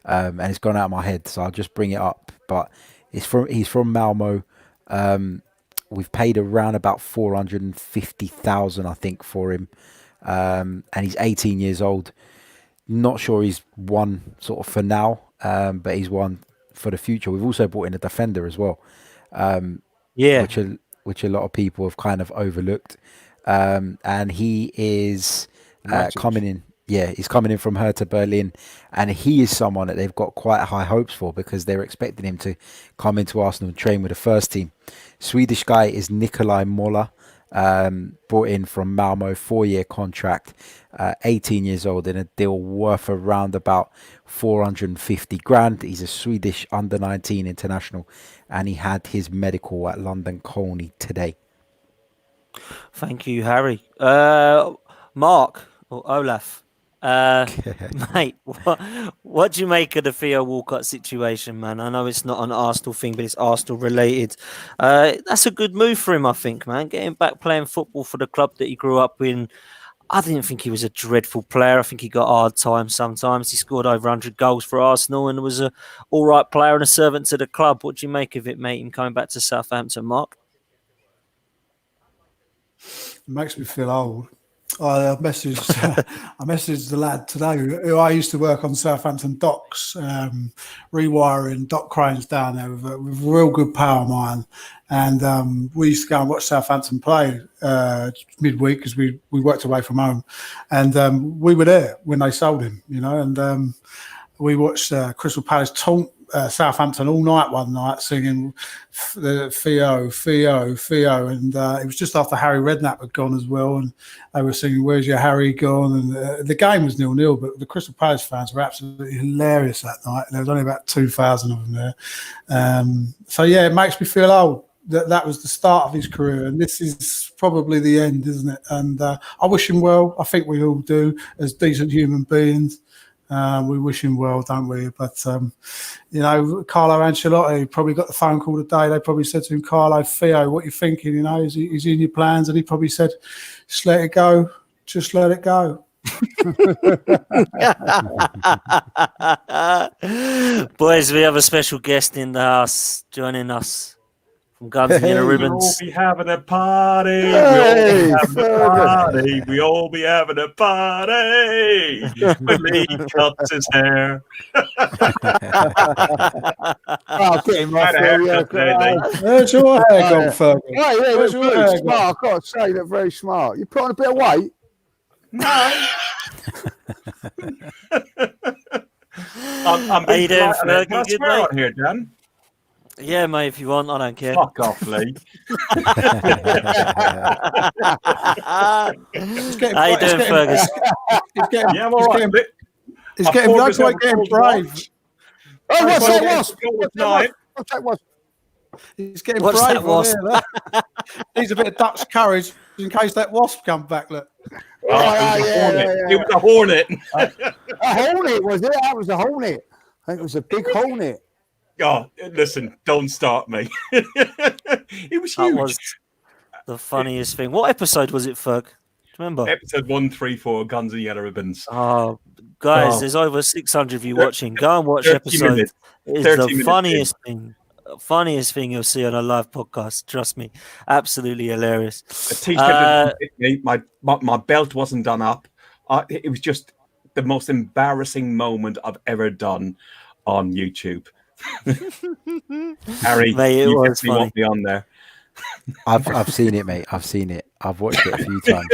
and it's gone out of my head, so I'll just bring it up. But he's from Malmo. We've paid around about 450,000, I think, for him, and he's 18 years old. Not sure he's one sort of for now, but he's one for the future. We've also brought in a defender as well, which a lot of people have kind of overlooked, and he is coming in. Yeah, he's coming in from Hertha Berlin, and he is someone that they've got quite high hopes for because they're expecting him to come into Arsenal and train with the first team. Swedish guy is Nikolai Moller, brought in from Malmo, 4-year contract, 18 years old, in a deal worth around about 450 grand. He's a Swedish under-19 international, and he had his medical at London Colney today. Thank you, Harry. Mark or Olaf. Mate, what do you make of the Theo Walcott situation, man? I know it's not an Arsenal thing, but it's Arsenal related. That's a good move for him, I think, man. Getting back playing football for the club that he grew up in. I didn't think he was a dreadful player. I think he got hard time sometimes. He scored over 100 goals for Arsenal and was a all right player and a servant to the club. What do you make of it, mate, him coming back to Southampton, Mark? It makes me feel old. I messaged the lad today who I used to work on Southampton docks, rewiring dock cranes down there with a real good power of mine. And we used to go and watch Southampton play midweek because we worked away from home. And we were there when they sold him, and we watched Crystal Palace taunt Southampton all night one night singing Theo, and it was just after Harry Redknapp had gone as well, and they were singing "Where's Your Harry Gone?" and the game was 0-0, but the Crystal Palace fans were absolutely hilarious that night. There was only about 2,000 of them there, so yeah, it makes me feel old. That was the start of his career, and this is probably the end, isn't it? And I wish him well. I think we all do, as decent human beings. We wish him well, don't we? But, Carlo Ancelotti probably got the phone call today. They probably said to him, Carlo, Theo, what are you thinking? Is he in your plans? And he probably said, just let it go. Just let it go. Boys, we have a special guest in the house joining us from Guns and Yellow Ribbons. We'll be having a party. We all be having a party. When Lee cuts his hair. Get him off there. Where's your hair gone, Fergus? Yeah, Where's your hair smart. I've got to say, they're very smart. You put on a bit of weight? No. I'm How you doing, Ferg? Can I You good, swear mate? on here, Dan? Yeah, mate, if you want, I don't care. Fuck off, Lee. How you doing, Fergus? Yeah, I'm all right. He's getting no point getting brave. Oh, what's that wasp? He's getting What's brave that wasp? on here. Needs a bit of Dutch courage in case that wasp comes back. Look. It was a hornet. A hornet, was it? That was a hornet. I think it was a big hornet. Oh, listen, don't start me. It was huge. That was the funniest thing. What episode was it, Ferg? Do you remember? Episode 134, Guns and Yellow Ribbons. Oh, guys, Oh. there's over 600 of you watching. Go and watch 30 episode. minutes. It is 30 the minutes funniest thing you'll see on a live podcast. Trust me, absolutely hilarious. A t-shirt didn't fit me. My belt wasn't done up. It was just the most embarrassing moment I've ever done on YouTube. Harry, Mate, it you was definitely funny. won't be on there. I've seen it, mate. I've seen it. I've watched it a few times.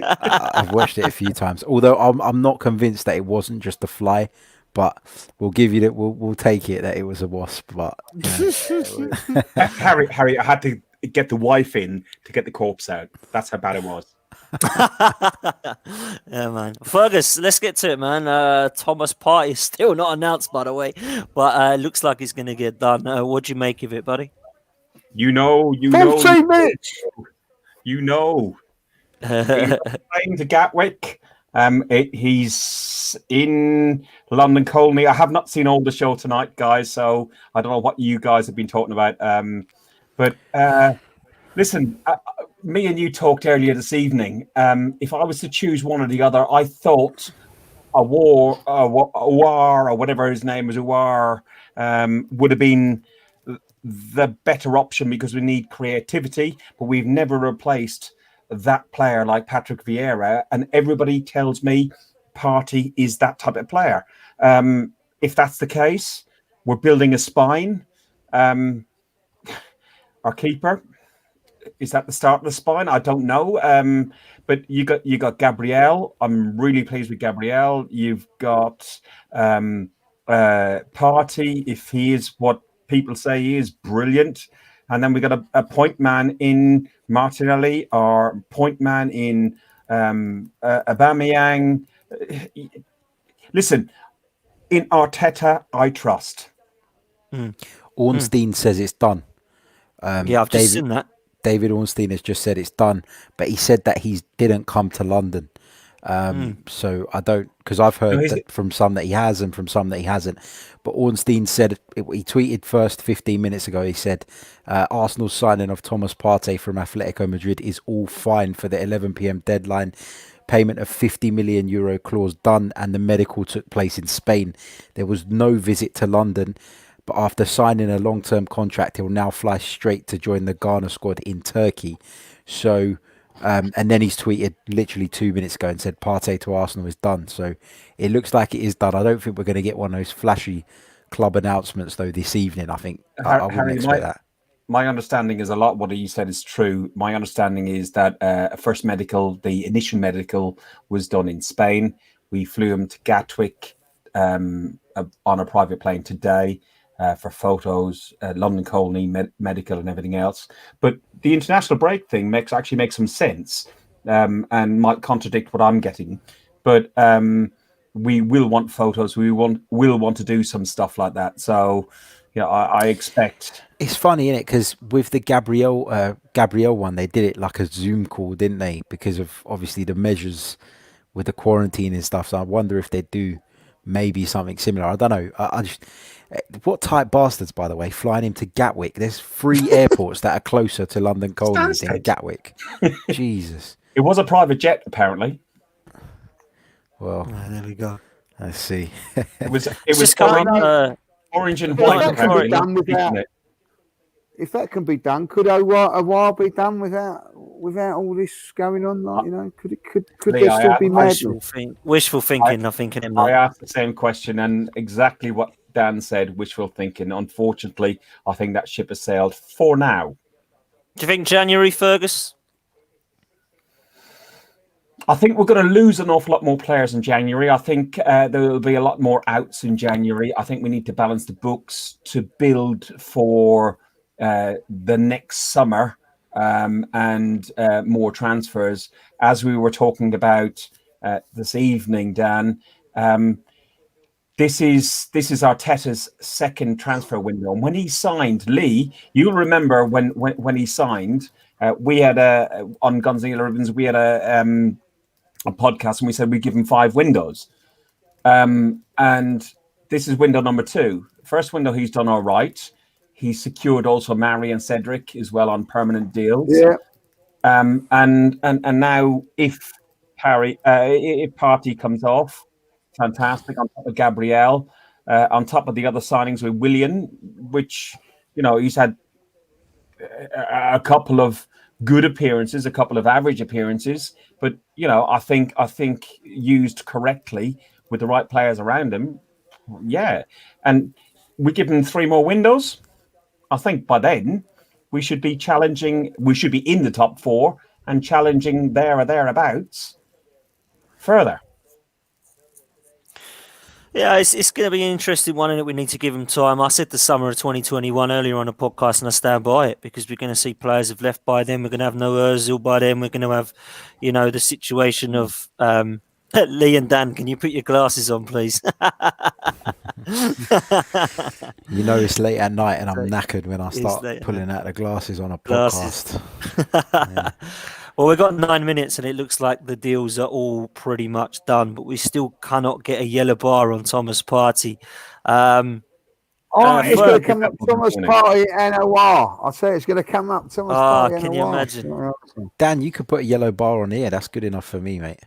I've watched it a few times. Although I'm not convinced that it wasn't just a fly, but we'll give you that. We'll take it that it was a wasp. But Harry, I had to get the wife in to get the corpse out. That's how bad it was. Yeah, man. Fergus, let's get to it, man. Thomas Partey is still not announced, by the way, but looks like he's going to get done. What do you make of it, buddy? You know. 15 minutes. He's playing to Gatwick. He's in London Colney. I have not seen all the show tonight, guys, so I don't know what you guys have been talking about. But listen, me and you talked earlier this evening. If I was to choose one or the other, I thought Awar or whatever his name is, Awar, would have been the better option because we need creativity, but we've never replaced that player like Patrick Vieira, and everybody tells me Partey is that type of player. If that's the case, we're building a spine. Our keeper, is that the start of the spine? I don't know. But you got Gabriel. I'm really pleased with Gabriel. You've got Partey, if he is what people say he is, brilliant. And then we got a point man in Martinelli, or point man in Aubameyang. Listen, in Arteta, I trust. Ornstein says it's done. Yeah, I've just seen that. David Ornstein has just said it's done, but he said that he didn't come to London. So I don't, because I've heard that from some that he has and from some that he hasn't. But Ornstein said, he tweeted first 15 minutes ago, he said, Arsenal's signing of Thomas Partey from Atletico Madrid is all fine for the 11 p.m. deadline. Payment of €50 million clause done, and the medical took place in Spain. There was no visit to London, but after signing a long-term contract, he'll now fly straight to join the Ghana squad in Turkey. So, and then he's tweeted literally 2 minutes ago and said Partey to Arsenal is done. So it looks like it is done. I don't think we're going to get one of those flashy club announcements though this evening. I think I wouldn't expect that. My understanding is a lot of what you said is true. My understanding is that the initial medical was done in Spain. We flew him to Gatwick on a private plane today for photos, London Colney, medical, and everything else. But the international break thing makes some sense, and might contradict what I'm getting. But we will want photos. We will want to do some stuff like that. So, I expect. It's funny, isn't it? Because with the Gabriel one, they did it like a Zoom call, didn't they? Because of obviously the measures with the quarantine and stuff. So I wonder if they do maybe something similar. I don't know. I just, what type bastards, by the way, flying him to Gatwick? There's 3 airports that are closer to London Colney than Gatwick. Jesus. It was a private jet, apparently. Well, there we go. let's see. It was just orange and If white. that can be done if that can be done, could a while be done without all this going on? Like, could Lee, there still be madness? Wishful thinking, I think. I asked the same question, and exactly what Dan said, wishful thinking. Unfortunately, I think that ship has sailed for now. Do you think January, Fergus? I think we're going to lose an awful lot more players in January. I think there will be a lot more outs in January. I think we need to balance the books to build for the next summer and more transfers. As we were talking about this evening, Dan, this is Arteta's second transfer window. And when he signed, Lee, you'll remember when he signed, we had on Guns and Ribbons, we had a podcast, and we said we'd give him 5 windows. And this is window number 2. First window, he's done all right. He secured also Mari and Cedric as well on permanent deals. Yeah. And now if Partey comes off, fantastic. On top of Gabriel, on top of the other signings with Willian, which he's had a couple of good appearances, a couple of average appearances, but I think used correctly with the right players around him, yeah. And we give him 3 more windows. I think by then we should be challenging. We should be in the top 4 and challenging there or thereabouts further. Yeah, it's going to be an interesting one, and we need to give him time. I said the summer of 2021 earlier on the podcast, and I stand by it, because we're going to see players have left by then. We're going to have no Ozil by then. We're going to have, the situation of Lee and Dan. Can you put your glasses on, please? It's late at night, and I'm knackered when I start pulling out the glasses on a podcast. Yeah. Well, we've got 9 minutes, and it looks like the deals are all pretty much done, but we still cannot get a yellow bar on Thomas Partey. It's going to come up Thomas Partey and Aouar. I say it's going to come up Thomas Partey and can you imagine? Dan, you could put a yellow bar on here. That's good enough for me, mate.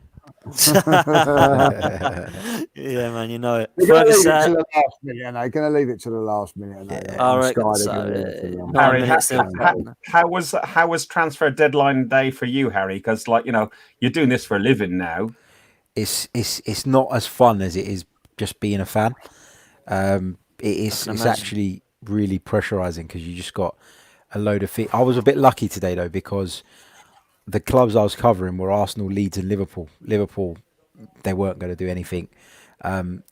Yeah, man, you know it. They're going to leave it to the last minute. They're going to leave it to the last minute. All right. Harry, how was transfer deadline day for you, Harry? Because you're doing this for a living now. It's not as fun as it is just being a fan. It's actually really pressurizing, because you just got a load of I was a bit lucky today though, because the clubs I was covering were Arsenal, Leeds and Liverpool. Liverpool, they weren't going to do anything.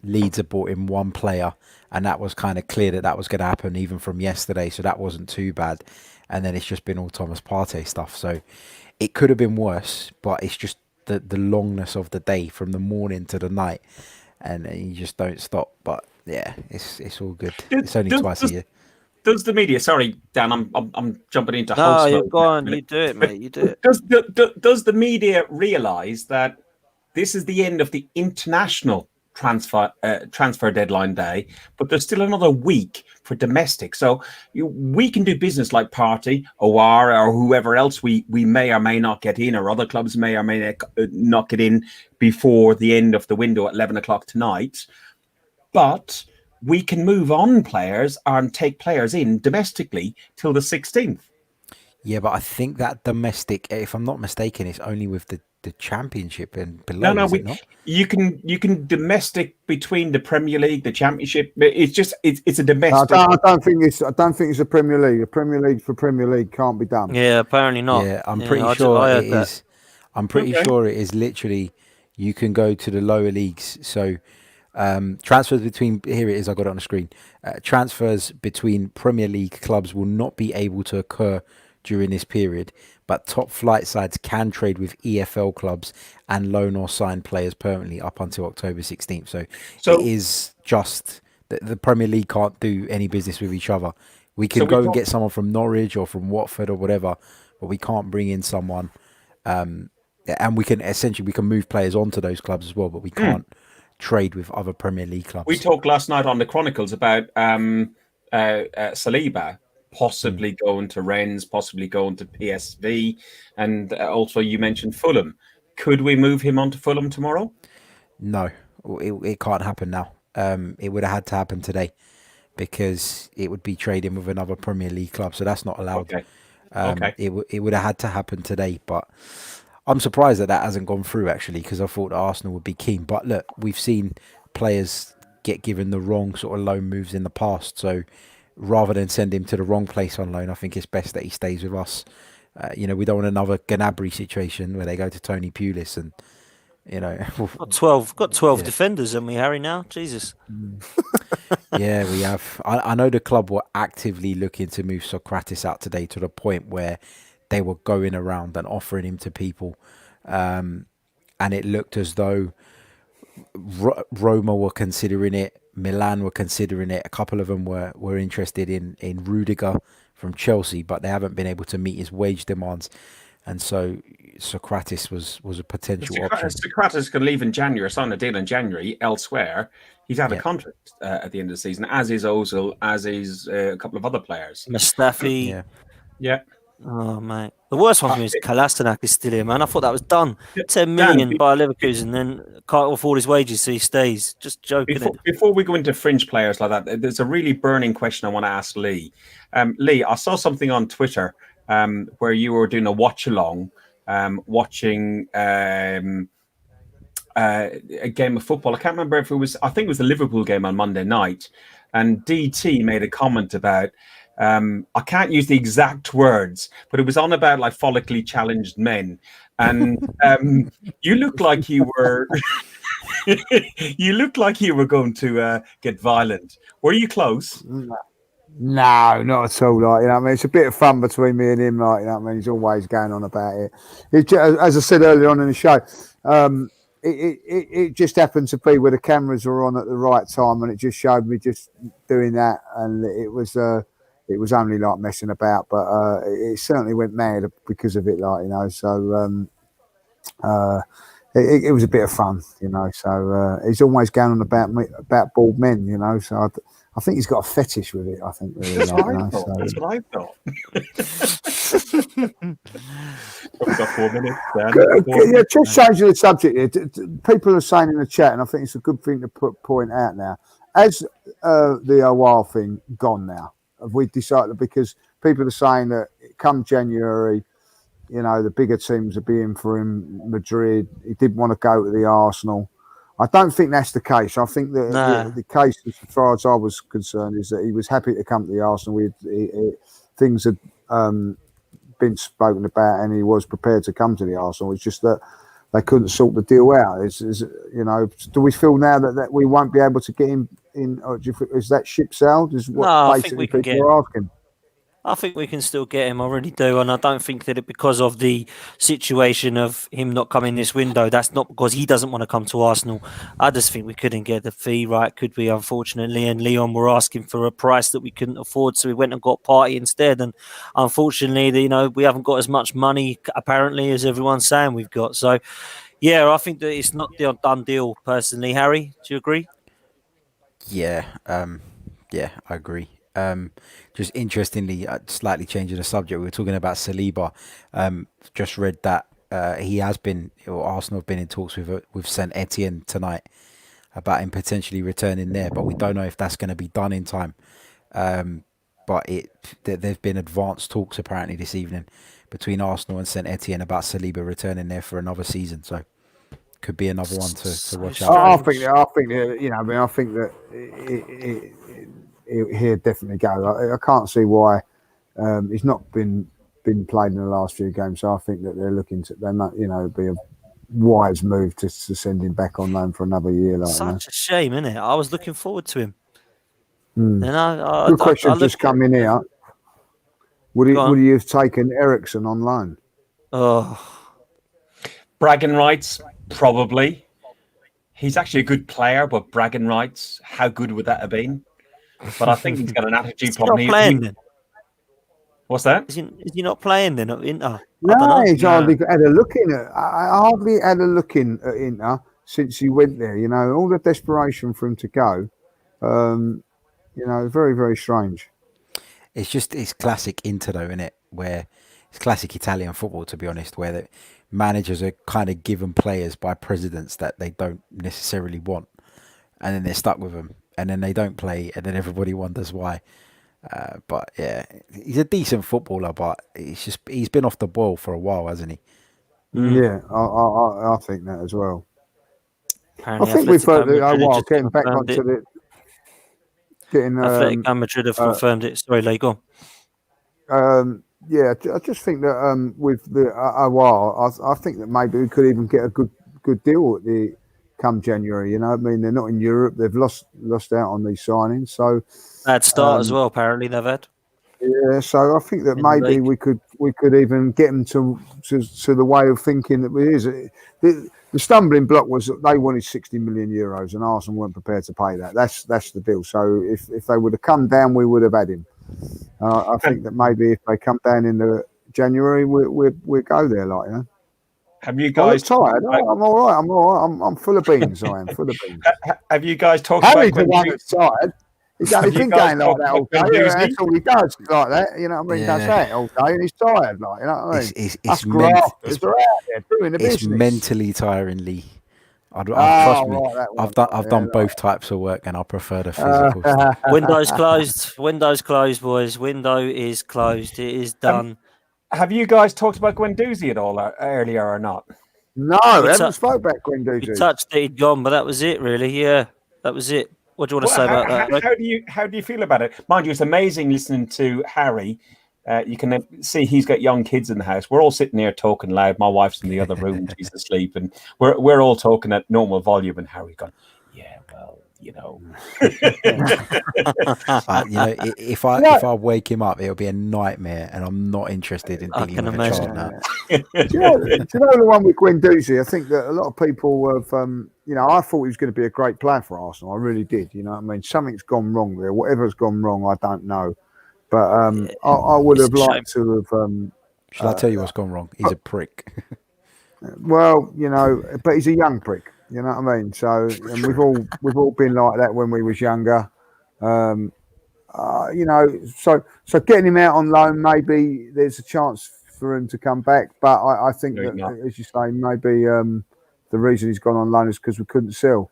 Leeds had brought in 1 player, and that was kind of clear that was going to happen even from yesterday, so that wasn't too bad. And then it's just been all Thomas Partey stuff. So it could have been worse, but it's just the longness of the day from the morning to the night, and you just don't stop. But yeah, it's all good. It's only twice a year. Does the media? Sorry, Dan, I'm jumping into. No, you're gone. You do it, mate. You do it. Does the media realise that this is the end of the international transfer deadline day, but there's still another week for domestic? So we can do business like Partey, Aouar, or whoever else we may or may not get in, or other clubs may or may not get in before the end of the window at 11 o'clock tonight, but we can move on players and take players in domestically till the 16th. Yeah, but I think that domestic, if I'm not mistaken, it's only with the Championship and below. No, is it not? you can domestic between the Premier League, the Championship. It's a domestic. No, I don't think it's a Premier League. The Premier League for Premier League can't be done. Yeah, apparently not. Yeah, I'm pretty sure it is. I'm pretty sure it is literally. You can go to the lower leagues. So Transfers between, here it is, I got it on the screen. Transfers between Premier League clubs will not be able to occur during this period, but top flight sides can trade with EFL clubs and loan or sign players permanently up until October 16th. So it is just that the Premier League can't do any business with each other. We can go and get someone from Norwich or from Watford or whatever, but we can't bring in someone. And we can move players onto those clubs as well, but we can't trade with other Premier League clubs. We talked last night on the Chronicles about Saliba possibly going to Rennes, possibly going to PSV, and also you mentioned Fulham. Could we move him on to Fulham tomorrow? No, it can't happen now. It would have had to happen today because it would be trading with another Premier League club, so that's not allowed. Okay. It would have had to happen today, but I'm surprised that hasn't gone through, actually, because I thought that Arsenal would be keen. But look, we've seen players get given the wrong sort of loan moves in the past, so rather than send him to the wrong place on loan, I think it's best that he stays with us. We don't want another Gnabry situation where they go to Tony Pulis and, got 12 defenders, haven't we, Harry, now? Jesus. Yeah, we have. I know the club were actively looking to move Socrates out today to the point where they were going around and offering him to people. And it looked as though Roma were considering it. Milan were considering it. A couple of them were interested in Rudiger from Chelsea, but they haven't been able to meet his wage demands. And so Socrates was a potential option. Socrates can leave in January, sign a deal in January elsewhere. He's out of contract at the end of the season, as is Ozil, as is a couple of other players. Mustafi. Yeah. Oh, mate. The worst one for me is Kolasinac is still here, man. I thought that was done. 10 million by Leverkusen, then can't afford his wages, so he stays. Just joking. Before we go into fringe players like that, there's a really burning question I want to ask Lee. Lee, I saw something on Twitter where you were doing a watch-along, watching a game of football. I can't remember if I think it was the Liverpool game on Monday night, and DT made a comment about, I can't use the exact words, but it was on about like follically challenged men. And you look like you were going to get violent. Were you close? No, not at all. Like, I mean, it's a bit of fun between me and him. Like, I mean, he's always going on about it. As I said earlier on in the show, it just happened to be where the cameras were on at the right time, and it just showed me just doing that, and it was only like messing about, but it certainly went mad because of it, like, so it was a bit of fun, so he's always going on about bald men, so I think he's got a fetish with it, I think. Really, That's what I thought. We've got 4 minutes, Dan. Just changing the subject here. People are saying in the chat, and I think it's a good thing to point out now, as the Awal thing gone now, have we decided, because people are saying that come January, the bigger teams are being for him, Madrid, he didn't want to go to the Arsenal. I don't think that's the case. I think that the case, as far as I was concerned, is that he was happy to come to the Arsenal. Things had been spoken about, and he was prepared to come to the Arsenal. It's just that they couldn't sort the deal out. Do we feel now that we won't be able to get him in? Or is that ship sailed? Is what basically people are asking. I think we can still get him. I really do, and I don't think that because of the situation of him not coming this window, that's not because he doesn't want to come to Arsenal. I just think we couldn't get the fee right, could we? Unfortunately, and Leon were asking for a price that we couldn't afford, so we went and got Partey instead. And unfortunately, we haven't got as much money apparently as everyone's saying we've got. So, yeah, I think that it's not the done deal. Personally, Harry, do you agree? Yeah, I agree. Just interestingly, slightly changing the subject, we were talking about Saliba. Just read that Arsenal have been in talks with Saint Etienne tonight about him potentially returning there, but we don't know if that's going to be done in time. But there've been advanced talks apparently this evening between Arsenal and Saint Etienne about Saliba returning there for another season. So could be another one to watch out. I think that he'll definitely go. I can't see why he's not been played in the last few games. So I think that they're looking to, they might, be wise move to send him back on loan for another year. Like, Such a shame, isn't it? I was looking forward to him. Mm. And I Good question just come in here. Would you have taken Ericsson on loan? Oh, bragging rights, probably. He's actually a good player, but bragging rights, how good would that have been? But I think he's got an attitude problem. He's not playing then. What's that? Is he not playing then at Inter? No, he's hardly had a look in it. I hardly had a look in at Inter since he went there. You know, all the desperation for him to go. You know, very, very strange. It's classic Inter though, isn't it? Where it's classic Italian football, to be honest, where the managers are kind of given players by presidents that they don't necessarily want, and then they're stuck with them, and then they don't play, and then everybody wonders why. But yeah, he's a decent footballer, but he's been off the boil for a while, hasn't he? Yeah, I think that as well. Apparently I think we've getting back onto the getting Atletico Madrid have confirmed it. Sorry, Lee, go on. Yeah, I just think that with the I think that maybe we could even get a good deal at the come January. You know, I mean, they're not in Europe; they've lost out on these signings. So bad start as well. Apparently, they've had. Yeah, so I think that maybe we could even get them to the way of thinking that it is. The stumbling block was that they wanted 60 million euros, and Arsenal weren't prepared to pay that. That's the deal. So if they would have come down, we would have had him. I think that maybe if they come down in the January, we'll go there, like, you know. Have you guys tired? I'm all right. I'm full of beans. I am full of beans. Have you guys talked Harry's about the one that's tired? He's been going like that all day. That's all he does, like that. You know what I mean? Yeah. He does that all day, and he's tired, like, you know what I mean? It's grafters are out there doing the business. It's mentally tiring, Lee. Trust me. Right, I've done both types of work, and I prefer the physical stuff. Window's closed. Window's closed, boys. Window is closed. It is done. Have you guys talked about Guendouzi at all earlier or not? No, I haven't spoke about Guendouzi. He touched it, he'd gone, but that was it, really. Yeah, that was it. What do you want to say about that? How do you feel about it? Mind you, it's amazing listening to Harry. You can see he's got young kids in the house. We're all sitting there talking loud. My wife's in the other room; she's asleep, and we're all talking at normal volume. And Harry going, "Yeah, well, you know." If I wake him up, it'll be a nightmare, and I'm not interested in dealing with a child now. Do you know the one with Guendouzi? I think that a lot of people have, I thought he was going to be a great player for Arsenal. I really did. You know what I mean? Something's gone wrong there. Whatever's gone wrong, I don't know. But I would have liked to have. Shall I tell you what's gone wrong? He's a prick. Well, but he's a young prick. You know what I mean? So, and we've all been like that when we was younger. So getting him out on loan, maybe there's a chance for him to come back. But I think that, as you say, maybe the reason he's gone on loan is because we couldn't sell.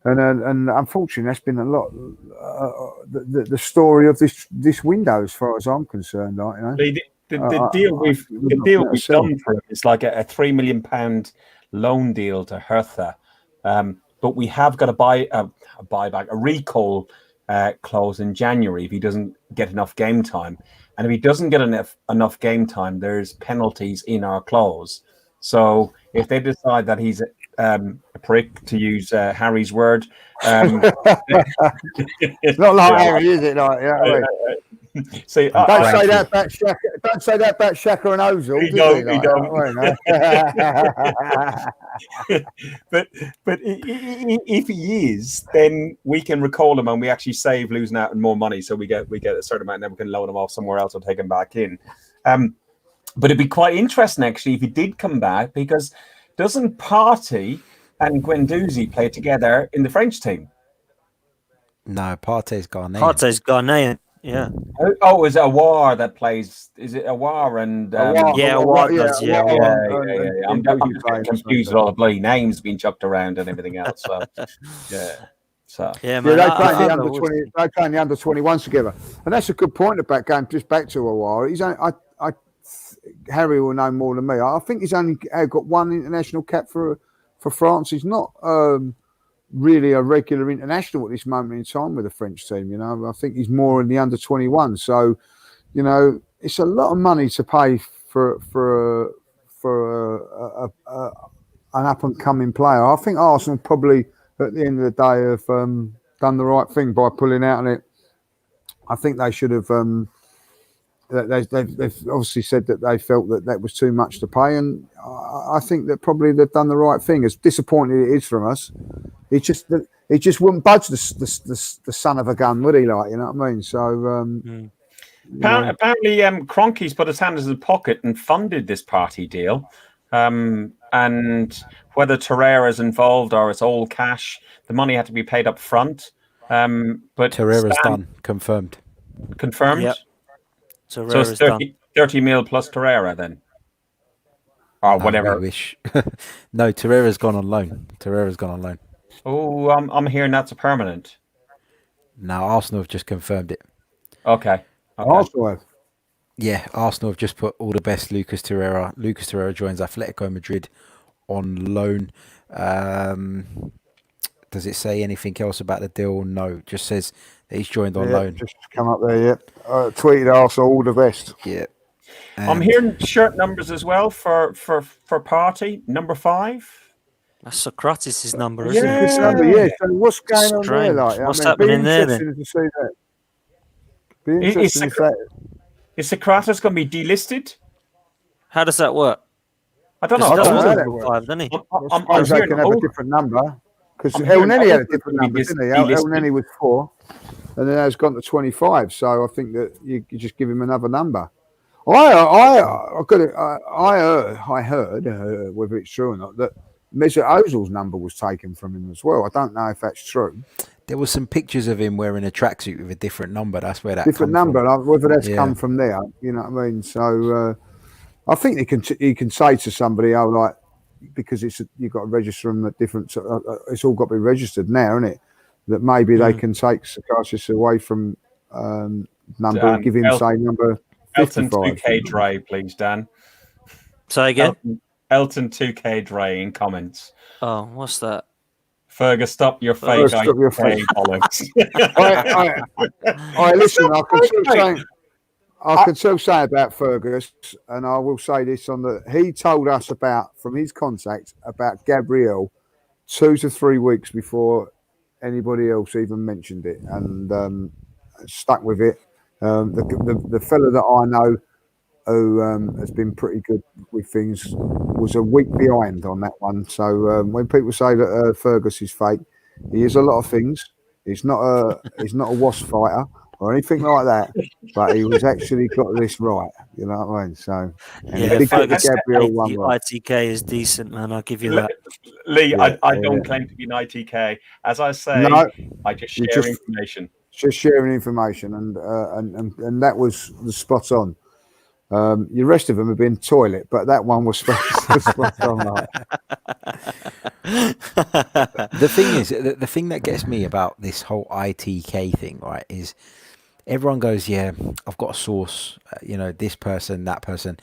And unfortunately, that's been a lot the story of this window, as far as I'm concerned. The deal we've done for him is like a £3 million loan deal to Hertha, but we have got a recall clause in January if he doesn't get enough game time, and if he doesn't get enough game time, there's penalties in our clause. So if they decide that he's a prick, to use Harry's word, it's not like Harry, is it? Like, See, don't say that about Shaka. Don't say that about Shaka and Ozil. He don't. But if he is, then we can recall him, and we actually save losing out on more money. So we get a certain amount, and then we can loan him off somewhere else or take him back in. But it'd be quite interesting actually if he did come back, because doesn't Partey and Guendouzi play together in the French team? No, Partey's Ghanaian. Partey's Ghanaian. Yeah. Oh, is it Awar that plays? Is it Awar and? Awar does. Yeah. I'm confused with all the bloody names being chucked around and everything else. So, yeah. So man, they play the under 20. They play the under 21s together, and that's a good point about going just back to Awar. He's Harry will know more than me. I think he's only got one international cap for France. He's not really a regular international at this moment in time with the French team. I think he's more in the under 21. So, it's a lot of money to pay for an up and coming player. I think Arsenal probably at the end of the day have done the right thing by pulling out on it. I think they should have. They've obviously said that they felt that was too much to pay, and I think that probably they've done the right thing. As disappointing it is from us, he just wouldn't budge the son of a gun, would he? Like, you know what I mean? So apparently, Kroenke's put his hand in his pocket and funded this Partey deal, and whether Torreira's involved or it's all cash, the money had to be paid up front. But Torreira's done, confirmed. Confirmed. Yep. So it's 30 mil plus Torreira then, or whatever. I wish. No, Torreira's gone on loan. Oh, I'm hearing that's a permanent. Now Arsenal have just confirmed it. Okay. Arsenal have. Yeah, Arsenal have just put all the best Lucas Torreira. Lucas Torreira joins Atletico Madrid on loan. Does it say anything else about the deal? No, it just says that he's joined on loan. Just come up there, yeah. Tweeted Arsenal all the best. Yeah. I'm hearing shirt numbers as well for Partey, number 5. That's Socrates' number, isn't Yeah. it? So what's going on there? Strange. Like, What's happening there, then? To see that. Be interesting to see. Is Socrates going to be delisted? How does that work? I don't know. I don't know That's how that number works. 5, doesn't he? I suppose they can have a different number. Because El Neni had a different number, didn't he? El Neni was 4, and then it's gone to 25. So I think that you just give him another number. I heard, whether it's true or not, that Mesut Ozil's number was taken from him as well. I don't know if that's true. There was some pictures of him wearing a tracksuit with a different number. That's where that different come number. from. Whether that's come from there, you know what I mean. So I think he can say to somebody, "Oh, like." Because you've got to register them at different. It's all got to be registered now, isn't it? That maybe they can take Socrates away from number and give him say number 55. Elton 2K Dre, please, Dan. Say again. Elton 2K Dre in comments. Oh, what's that? Fergus, stop your fake. Stop your fake bollocks. I listen. I can still say about Fergus, and I will say this he told us from his contact about Gabriel 2 to 3 weeks before anybody else even mentioned it, and stuck with it. The fella that I know who has been pretty good with things was a week behind on that one. So when people say that Fergus is fake, he is a lot of things. He's not a wasp fighter or anything like that, but he was actually got this right. You know what I mean? So Fergus, Gabriel one right. ITK is decent, man. I'll give you that. Lee, I don't claim to be an ITK. As I say, I just share information. Just sharing information, and that was the spot on. The rest of them have been toilet, but that one was spot on. Right. The thing is, the thing that gets me about this whole ITK thing, right, is everyone goes, yeah, I've got a source, this person, that person.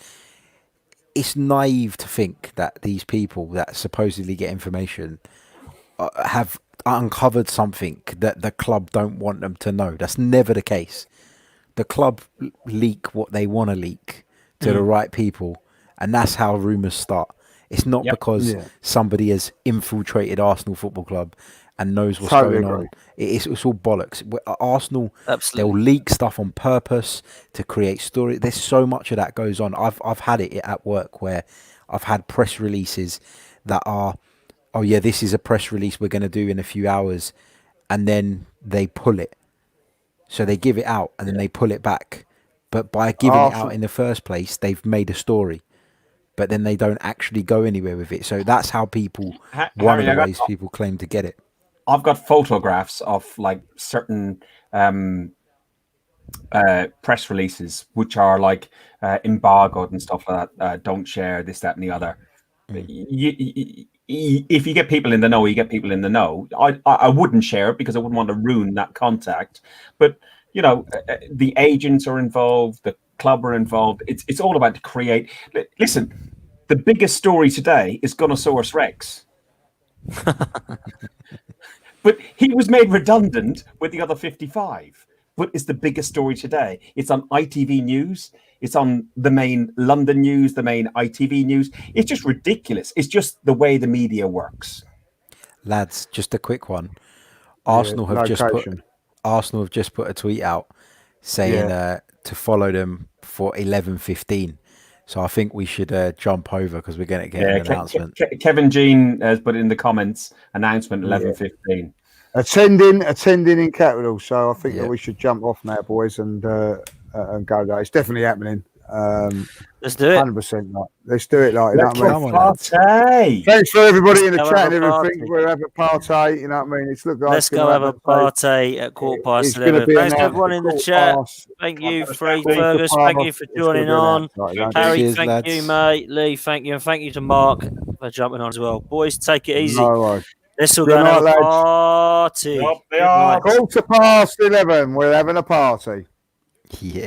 It's naive to think that these people that supposedly get information have uncovered something that the club don't want them to know. That's never the case. The club leak what they want to leak to the right people, and that's how rumours start. It's not because somebody has infiltrated Arsenal Football Club and knows what's going on. It's all bollocks. Arsenal, they'll leak stuff on purpose to create story. There's so much of that goes on. I've had it at work where I've had press releases that are, oh yeah, this is a press release we're going to do in a few hours, and then they pull it. So they give it out and then they pull it back. But by giving it out in the first place, they've made a story. But then they don't actually go anywhere with it. So that's how people, one of the ways people claim to get it. I've got photographs of like certain press releases, which are like embargoed and stuff like that. Don't share this, that, and the other. If you get people in the know, you get people in the know. I wouldn't share it because I wouldn't want to ruin that contact. But the agents are involved, the club are involved. It's all about to create. Listen, the biggest story today is Gunnosaurus Rex. But he was made redundant with the other 55. but it's the biggest story today. It's on ITV News. It's on the main London news, the main ITV news. It's just ridiculous. It's just the way the media works. Lads, just a quick one. Arsenal have just put a tweet out saying to follow them for 11:15. So I think we should jump over because we're going to get an announcement. Kevin Jean has put in the comments announcement 11:15. Attending in capital. So I think that we should jump off now, boys, and go there. It's definitely happening. Let's do it. 100%. Let's do it. Party. Thanks for everybody in the chat and everything. We'll have a party. You know what I mean? Let's go have a party at 11:15. Thanks to everyone in the chat. Thank you, Fergus. Thank you for joining on. Harry, thank you, mate. Lee, thank you. And thank you to Mark for jumping on as well. Boys, take it easy. Let's all go and have a party. 11:15. We're having a party. Yeah.